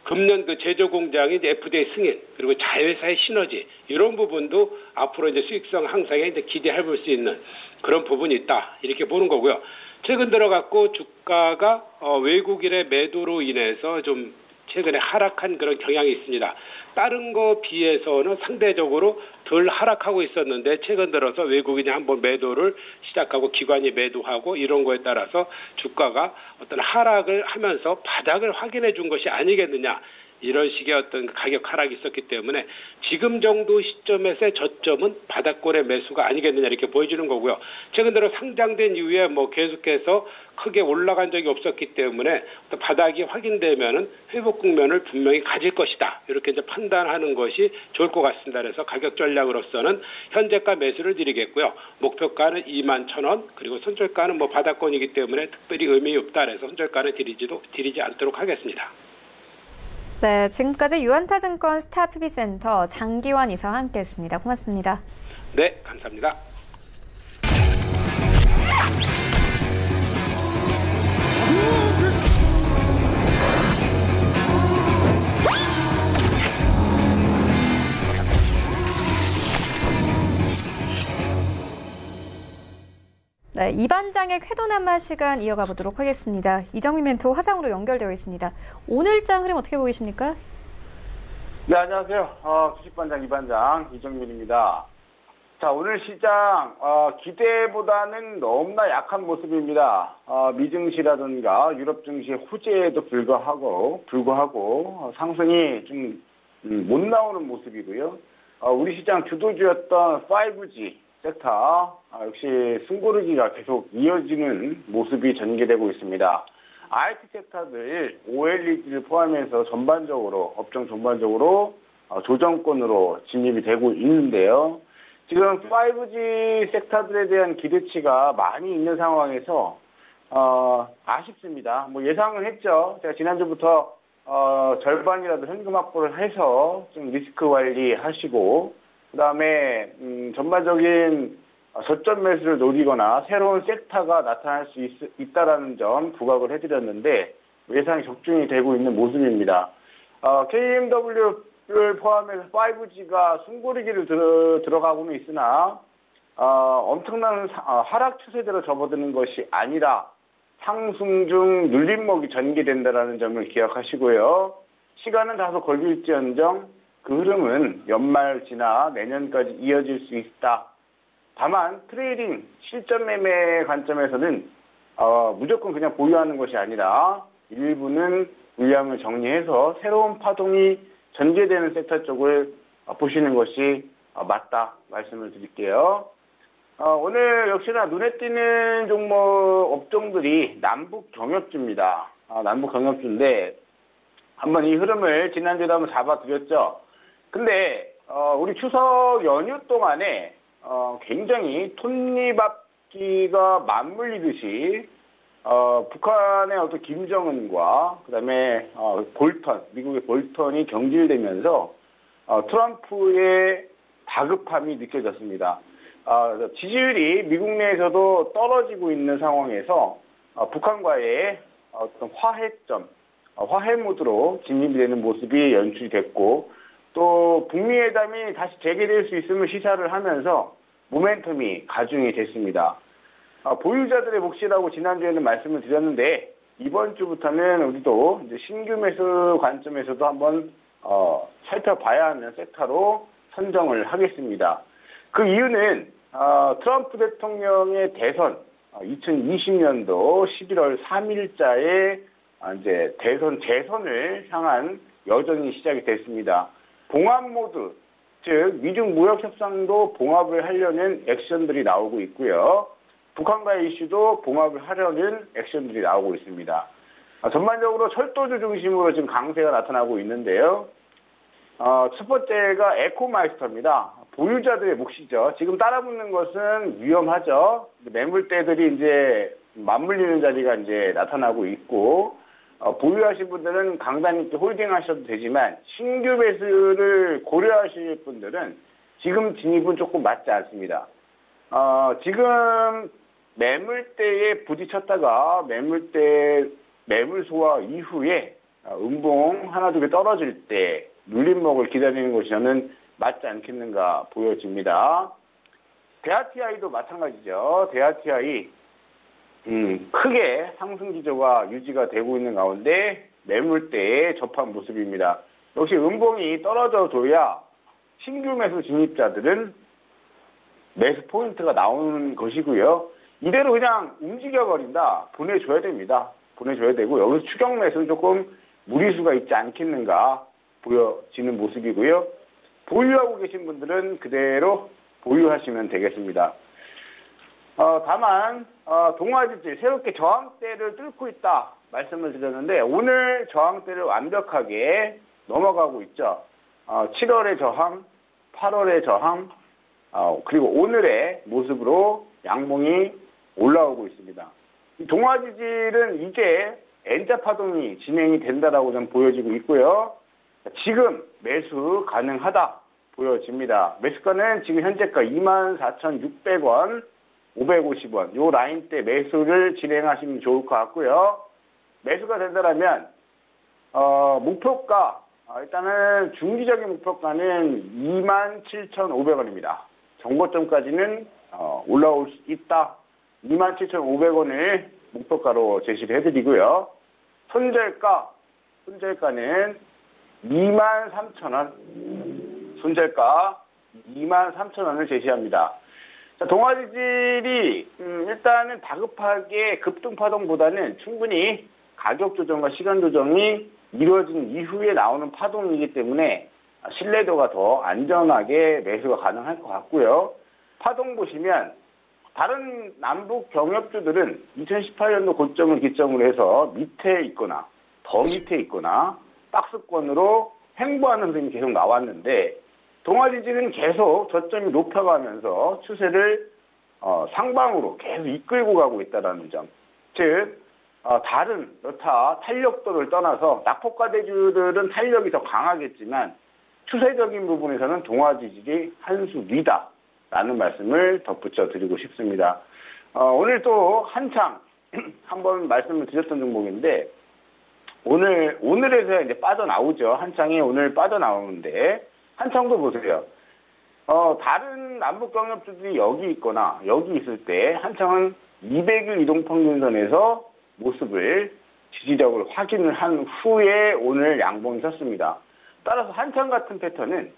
금년 그 제조 공장이 이제 FDA 승인 그리고 자회사의 시너지 이런 부분도 앞으로 이제 수익성 향상에 이제 기대해 볼 수 있는 그런 부분이 있다 이렇게 보는 거고요. 최근 들어갔고 주가가 외국인의 매도로 인해서 좀 최근에 하락한 그런 경향이 있습니다. 다른 거 비해서는 상대적으로 덜 하락하고 있었는데 최근 들어서 외국인이 한번 매도를 시작하고 기관이 매도하고 이런 거에 따라서 주가가 어떤 하락을 하면서 바닥을 확인해 준 것이 아니겠느냐. 이런 식의 어떤 가격 하락이 있었기 때문에 지금 정도 시점에서의 저점은 바닥권의 매수가 아니겠느냐 이렇게 보여주는 거고요. 최근 들어 상장된 이후에 뭐 계속해서 크게 올라간 적이 없었기 때문에 바닥이 확인되면은 회복 국면을 분명히 가질 것이다. 이렇게 이제 판단하는 것이 좋을 것 같습니다. 그래서 가격 전략으로서는 현재가 매수를 드리겠고요. 목표가는 21,000원 그리고 손절가는 뭐 바닥권이기 때문에 특별히 의미 없다. 그래서 손절가는 드리지 않도록 하겠습니다. 네, 지금까지 유한타증권 스타PB센터 장기환 이사와 함께했습니다. 고맙습니다. 네, 감사합니다. 네, 이 반장의 쾌도난마 시간 이어가 보도록 하겠습니다. 이정민 멘토 화상으로 연결되어 있습니다. 오늘 장 흐름 어떻게 보이십니까? 네, 안녕하세요. 주식반장 이반장 이정민입니다. 자, 오늘 시장 기대보다는 너무나 약한 모습입니다. 미증시라든가 유럽 증시 호재에도 불구하고 상승이 좀 못 나오는 모습이고요. 우리 시장 주도주였던 5G 섹터 역시 숨고르기가 계속 이어지는 모습이 전개되고 있습니다. IT 섹터들 OLED를 포함해서 업종 전반적으로 조정권으로 진입이 되고 있는데요. 지금 5G 섹터들에 대한 기대치가 많이 있는 상황에서 아쉽습니다. 뭐 예상은 했죠. 제가 지난주부터 절반이라도 현금 확보를 해서 좀 리스크 관리하시고 그다음에 전반적인 저점 매수를 노리거나 새로운 섹터가 나타날 수 있다라는 점 부각을 해드렸는데 예상이 적중이 되고 있는 모습입니다. KMW를 포함해서 5G가 숨고르기를 들어가고는 있으나 엄청난 하락 추세대로 접어드는 것이 아니라 상승 중 눌림목이 전개된다라는 점을 기억하시고요. 시간은 다소 걸릴지언정 그 흐름은 연말 지나 내년까지 이어질 수 있다. 다만 트레이딩 실전 매매 관점에서는 무조건 그냥 보유하는 것이 아니라 일부는 물량을 정리해서 새로운 파동이 전개되는 섹터 쪽을 보시는 것이 맞다 말씀을 드릴게요. 오늘 역시나 눈에 띄는 종목 업종들이 남북 경협주입니다. 남북 경협주인데 한번 이 흐름을 지난주에도 한번 잡아드렸죠. 근데 우리 추석 연휴 동안에 굉장히 톱니바퀴가 맞물리듯이 북한의 어떤 김정은과 그다음에 볼턴, 미국의 볼턴이 경질되면서 트럼프의 다급함이 느껴졌습니다. 지지율이 미국 내에서도 떨어지고 있는 상황에서 북한과의 어떤 화해점, 화해 모드로 진입이 되는 모습이 연출이 됐고, 또 북미 회담이 다시 재개될 수 있음을 시사를 하면서 모멘텀이 가중이 됐습니다. 보유자들의 몫이라고 지난주에는 말씀을 드렸는데, 이번 주부터는 우리도 이제 신규 매수 관점에서도 한번 살펴봐야 하는 섹터로 선정을 하겠습니다. 그 이유는 트럼프 대통령의 대선 2020년도 11월 3일자에 이제 대선 재선을 향한 여정이 시작이 됐습니다. 봉합 모드, 즉 미중 무역 협상도 봉합을 하려는 액션들이 나오고 있고요. 북한과의 이슈도 봉합을 하려는 액션들이 나오고 있습니다. 전반적으로 철도주 중심으로 지금 강세가 나타나고 있는데요. 첫 번째가 에코마이스터입니다. 보유자들의 몫이죠. 지금 따라붙는 것은 위험하죠. 매물대들이 이제 맞물리는 자리가 이제 나타나고 있고, 보유하신 분들은 강단 있게 홀딩하셔도 되지만 신규 매수를 고려하실 분들은 지금 진입은 조금 맞지 않습니다. 지금 매물대에 부딪혔다가 매물 소화 이후에 음봉 하나 두 개 떨어질 때 눌림목을 기다리는 것이 저는 맞지 않겠는가 보여집니다. 대하TI도 마찬가지죠. 대하TI 크게 상승 기조가 유지가 되고 있는 가운데 매물대에 접한 모습입니다. 역시 음봉이 떨어져줘야 신규 매수 진입자들은 매수 포인트가 나오는 것이고요. 이대로 그냥 움직여버린다. 보내줘야 됩니다. 보내줘야 되고, 여기서 추격 매수는 조금 무리수가 있지 않겠는가 보여지는 모습이고요. 보유하고 계신 분들은 그대로 보유하시면 되겠습니다. 다만 동아지지 새롭게 저항대를 뚫고 있다 말씀을 드렸는데, 오늘 저항대를 완벽하게 넘어가고 있죠. 7월의 저항, 8월의 저항, 그리고 오늘의 모습으로 양봉이 올라오고 있습니다. 이 동아지질은 이제 N자 파동이 진행이 된다라고 좀 보여지고 있고요. 지금 매수 가능하다 보여집니다. 매수가는 지금 현재가 24,600원, 550원 요 라인대 매수를 진행하시면 좋을 것 같고요. 매수가 된다면 목표가 일단은 중기적인 목표가는 27,500원입니다. 정고점까지는 올라올 수 있다. 27,500원을 목표가로 제시를 해드리고요. 손절가는 23,000원, 손절가 23,000원을 제시합니다. 자, 동아지질이 일단은 다급하게 급등파동보다는 충분히 가격 조정과 시간 조정이 이루어진 이후에 나오는 파동이기 때문에 신뢰도가 더 안전하게 매수가 가능할 것 같고요. 파동 보시면 다른 남북 경협주들은 2018년도 고점을 기점으로 해서 밑에 있거나 더 밑에 있거나 박스권으로 횡보하는 흐름이 계속 나왔는데, 동아지질은 계속 저점이 높아가면서 추세를 상방으로 계속 이끌고 가고 있다는 점. 즉 다른 여타 탄력도를 떠나서 낙폭과대주들은 탄력이 더 강하겠지만 추세적인 부분에서는 동아지질이 한 수 위다라는 말씀을 덧붙여 드리고 싶습니다. 오늘 또 한창 한번 말씀을 드렸던 종목인데, 오늘에서 이제 빠져나오죠. 한창이 오늘 빠져나오는데, 한창도 보세요. 다른 남북 경협주들이 여기 있거나 여기 있을 때 한창은 200일 이동평균선에서 모습을 지지력을 확인을 한 후에 오늘 양봉이 섰습니다. 따라서 한창 같은 패턴은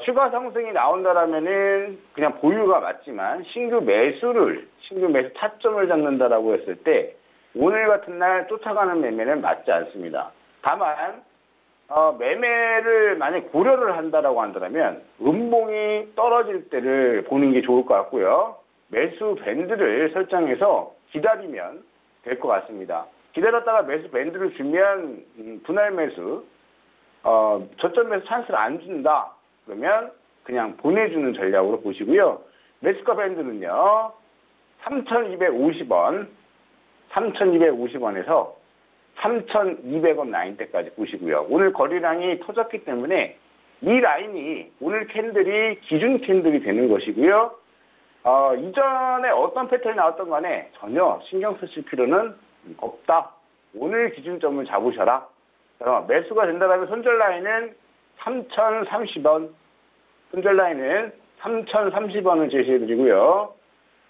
추가 상승이 나온다라면은 그냥 보유가 맞지만 신규 매수 타점을 잡는다라고 했을 때 오늘 같은 날 쫓아가는 매매는 맞지 않습니다. 다만 매매를 만약 고려를 한다라고 한다면 음봉이 떨어질 때를 보는 게 좋을 것 같고요. 매수 밴드를 설정해서 기다리면 될 것 같습니다. 기다렸다가 매수 밴드를 주면 분할 매수, 저점 매수 찬스를 안 준다 그러면 그냥 보내주는 전략으로 보시고요. 매수가 밴드는요. 3,250원, 3,250원에서 3,200원 라인대까지 보시고요. 오늘 거래량이 터졌기 때문에 이 라인이 오늘 캔들이 기준 캔들이 되는 것이고요. 이전에 어떤 패턴이 나왔던 간에 전혀 신경 쓰실 필요는 없다. 오늘 기준점을 잡으셔라. 매수가 된다면 손절 라인은 3,030원, 손절 라인은 3,030원을 제시해드리고요.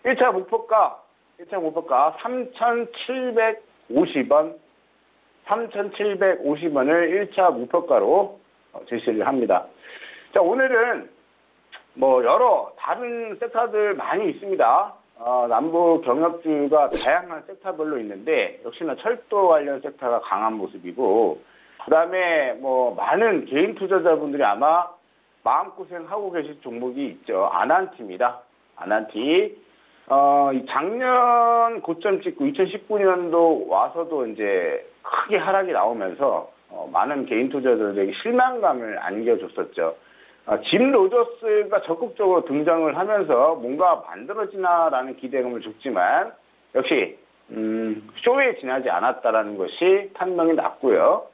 1차 목표가 3,750원, 3,750원을 1차 목표가로 제시를 합니다. 자, 오늘은 여러 다른 섹터들 많이 있습니다. 남부 경협주가 다양한 섹터별로 있는데 역시나 철도 관련 섹터가 강한 모습이고, 그 다음에 많은 개인 투자자분들이 아마 마음고생하고 계실 종목이 있죠. 아난티입니다. 아난티. 작년 고점 찍고 2019년도 와서도 이제 크게 하락이 나오면서 많은 개인 투자자들에게 실망감을 안겨줬었죠. 짐 로저스가 적극적으로 등장을 하면서 뭔가 만들어지나라는 기대감을 줬지만 역시 쇼에 지나지 않았다라는 것이 판명이 났고요.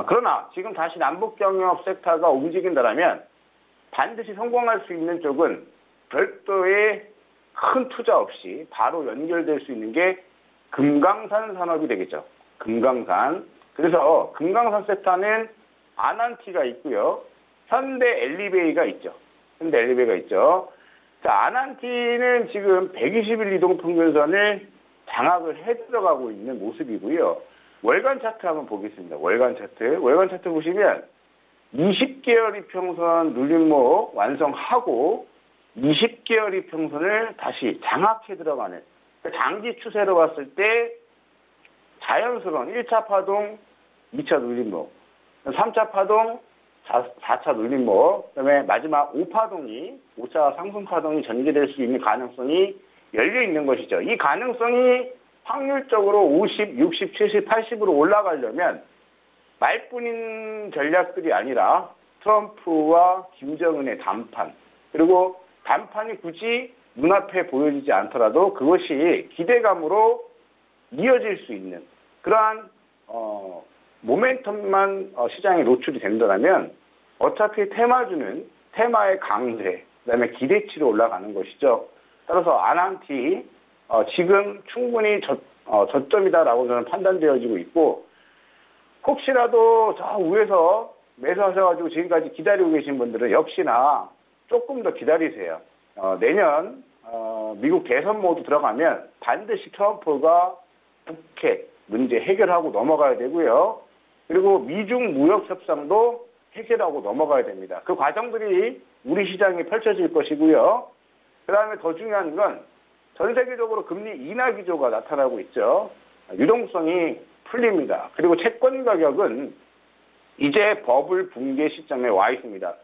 그러나 지금 다시 남북경협 섹터가 움직인다면 반드시 성공할 수 있는 쪽은 별도의 큰 투자 없이 바로 연결될 수 있는 게 금강산 산업이 되겠죠. 금강산. 그래서 금강산 섹터는 아난티가 있고요. 현대 엘리베이가 있죠. 현대 엘리베이가 있죠. 자, 아난티는 지금 120일 이동평균선을 장악을 해 들어가고 있는 모습이고요. 월간 차트 한번 보겠습니다. 월간 차트 보시면 20개월 이평선 눌림목 완성하고 20개월 이평선을 다시 장악해 들어가는 장기 추세로 봤을 때 자연스러운 1차 파동, 2차 눌림목, 3차 파동, 4차 눌림목, 그다음에 마지막 5차 상승 파동이 전개될 수 있는 가능성이 열려 있는 것이죠. 이 가능성이 확률적으로 50, 60, 70, 80으로 올라가려면 말뿐인 전략들이 아니라 트럼프와 김정은의 담판, 그리고 담판이 굳이 눈앞에 보여지지 않더라도 그것이 기대감으로 이어질 수 있는 그러한 모멘텀만 시장에 노출이 된다면 어차피 테마주는 테마의 강세, 그다음에 기대치로 올라가는 것이죠. 따라서 아난티 지금 충분히 저점이다라고 저는 판단되어지고 있고, 혹시라도 저 위에서 매수하셔가지고 지금까지 기다리고 계신 분들은 역시나 조금 더 기다리세요. 내년 미국 대선 모드 들어가면 반드시 트럼프가 북핵 문제 해결하고 넘어가야 되고요. 그리고 미중 무역 협상도 해결하고 넘어가야 됩니다. 그 과정들이 우리 시장에 펼쳐질 것이고요. 그 다음에 더 중요한 건 전 세계적으로 금리 인하 기조가 나타나고 있죠. 유동성이 풀립니다. 그리고 채권 가격은 이제 버블 붕괴 시점에 와 있습니다.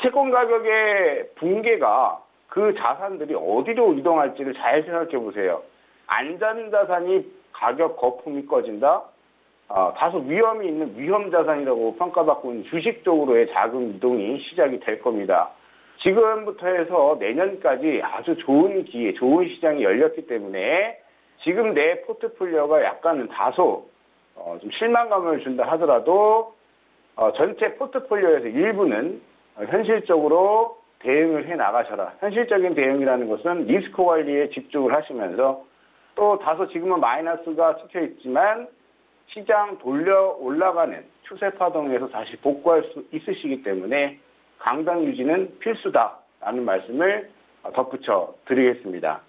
채권 가격의 붕괴가 그 자산들이 어디로 이동할지를 잘 생각해 보세요. 안전자산이 가격 거품이 꺼진다. 다소 위험이 있는 위험 자산이라고 평가받고 있는 주식 쪽으로의 자금 이동이 시작이 될 겁니다. 지금부터 해서 내년까지 아주 좋은 기회, 좋은 시장이 열렸기 때문에 지금 내 포트폴리오가 약간은 다소 좀 실망감을 준다 하더라도 전체 포트폴리오에서 일부는 현실적으로 대응을 해 나가셔라. 현실적인 대응이라는 것은 리스크 관리에 집중을 하시면서 또 다소 지금은 마이너스가 찍혀 있지만 시장 돌려 올라가는 추세 파동에서 다시 복구할 수 있으시기 때문에 강당 유지는 필수다라는 말씀을 덧붙여 드리겠습니다.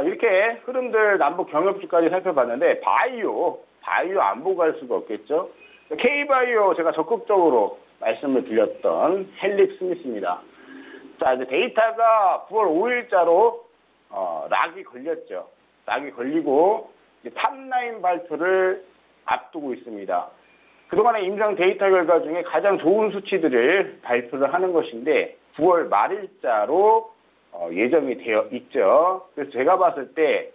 이렇게 흐름들 남북 경협주까지 살펴봤는데 바이오 안 보고 갈 수가 없겠죠. K바이오 제가 적극적으로 말씀을 드렸던 헬릭 스미스입니다. 자, 이제 데이터가 9월 5일자로 락이 걸렸죠. 락이 걸리고 이제 탑라인 발표를 앞두고 있습니다. 그동안의 임상 데이터 결과 중에 가장 좋은 수치들을 발표를 하는 것인데 9월 말일자로 예정이 되어 있죠. 그래서 제가 봤을 때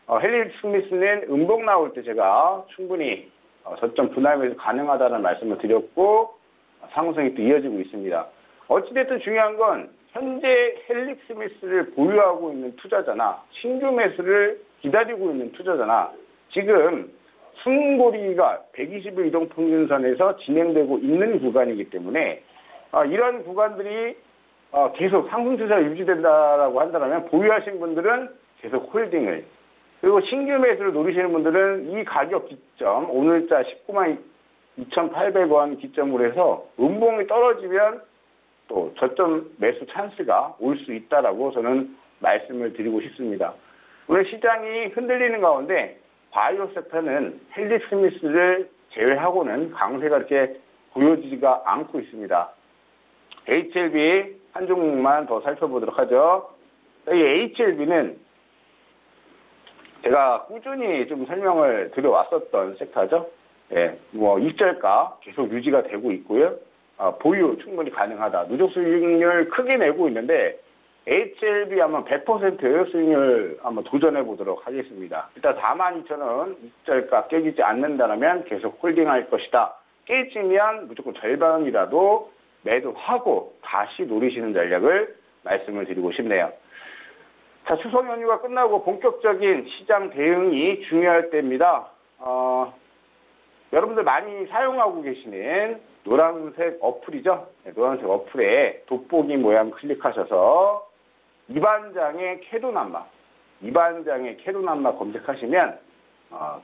헬릭 스미스는 음봉 나올 때 제가 충분히 저점 분할매수 가능하다는 말씀을 드렸고 상승이 또 이어지고 있습니다. 어찌됐든 중요한 건 현재 헬릭 스미스를 보유하고 있는 투자자나 신규 매수를 기다리고 있는 투자자나 지금 숨고리가 120일 이동평균선에서 진행되고 있는 구간이기 때문에 이런 구간들이 계속 상승 추세가 유지된다라고 한다면 보유하신 분들은 계속 홀딩을, 그리고 신규 매수를 노리시는 분들은 이 가격 기점, 오늘자 19만 2,800원 기점으로 해서 음봉이 떨어지면 또 저점 매수 찬스가 올 수 있다라고 저는 말씀을 드리고 싶습니다. 오늘 시장이 흔들리는 가운데 바이오 섹터는 헬릭 스미스를 제외하고는 강세가 이렇게 보여지지가 않고 있습니다. HLB 한 종목만 더 살펴보도록 하죠. 이 HLB는 제가 꾸준히 좀 설명을 드려왔었던 섹터죠. 예, 입절가 계속 유지가 되고 있고요. 보유 충분히 가능하다. 누적 수익률 크게 내고 있는데 HLB 한번 100% 수익률 한번 도전해 보도록 하겠습니다. 일단 42,000원 입절가 깨지지 않는다면 계속 홀딩할 것이다. 깨지면 무조건 절반이라도 매도하고 다시 노리시는 전략을 말씀을 드리고 싶네요. 자, 추석 연휴가 끝나고 본격적인 시장 대응이 중요할 때입니다. 여러분들 많이 사용하고 계시는 노란색 어플이죠. 네, 노란색 어플에 돋보기 모양 클릭하셔서 이반장의 캐도남마 검색하시면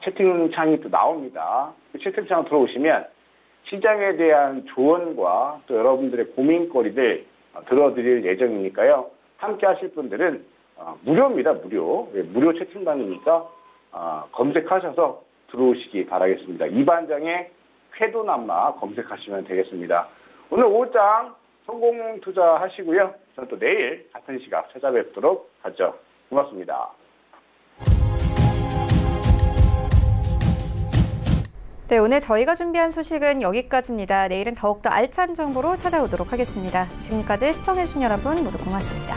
채팅창이 또 나옵니다. 그 채팅창 들어오시면 시장에 대한 조언과 또 여러분들의 고민거리들 들어드릴 예정이니까요. 함께 하실 분들은 무료입니다. 무료 채팅방이니까 검색하셔서 들어오시기 바라겠습니다. 이반장의 쾌도남마 검색하시면 되겠습니다. 오늘 5장 성공 투자하시고요. 저는 또 내일 같은 시각 찾아뵙도록 하죠. 고맙습니다. 네, 오늘 저희가 준비한 소식은 여기까지입니다. 내일은 더욱더 알찬 정보로 찾아오도록 하겠습니다. 지금까지 시청해주신 여러분 모두 고맙습니다.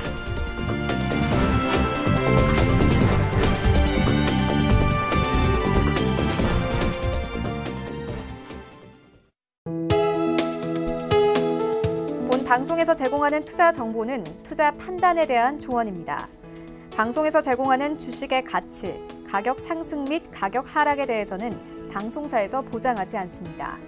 본 방송에서 제공하는 투자 정보는 투자 판단에 대한 조언입니다. 방송에서 제공하는 주식의 가치, 가격 상승 및 가격 하락에 대해서는 방송사에서 보장하지 않습니다.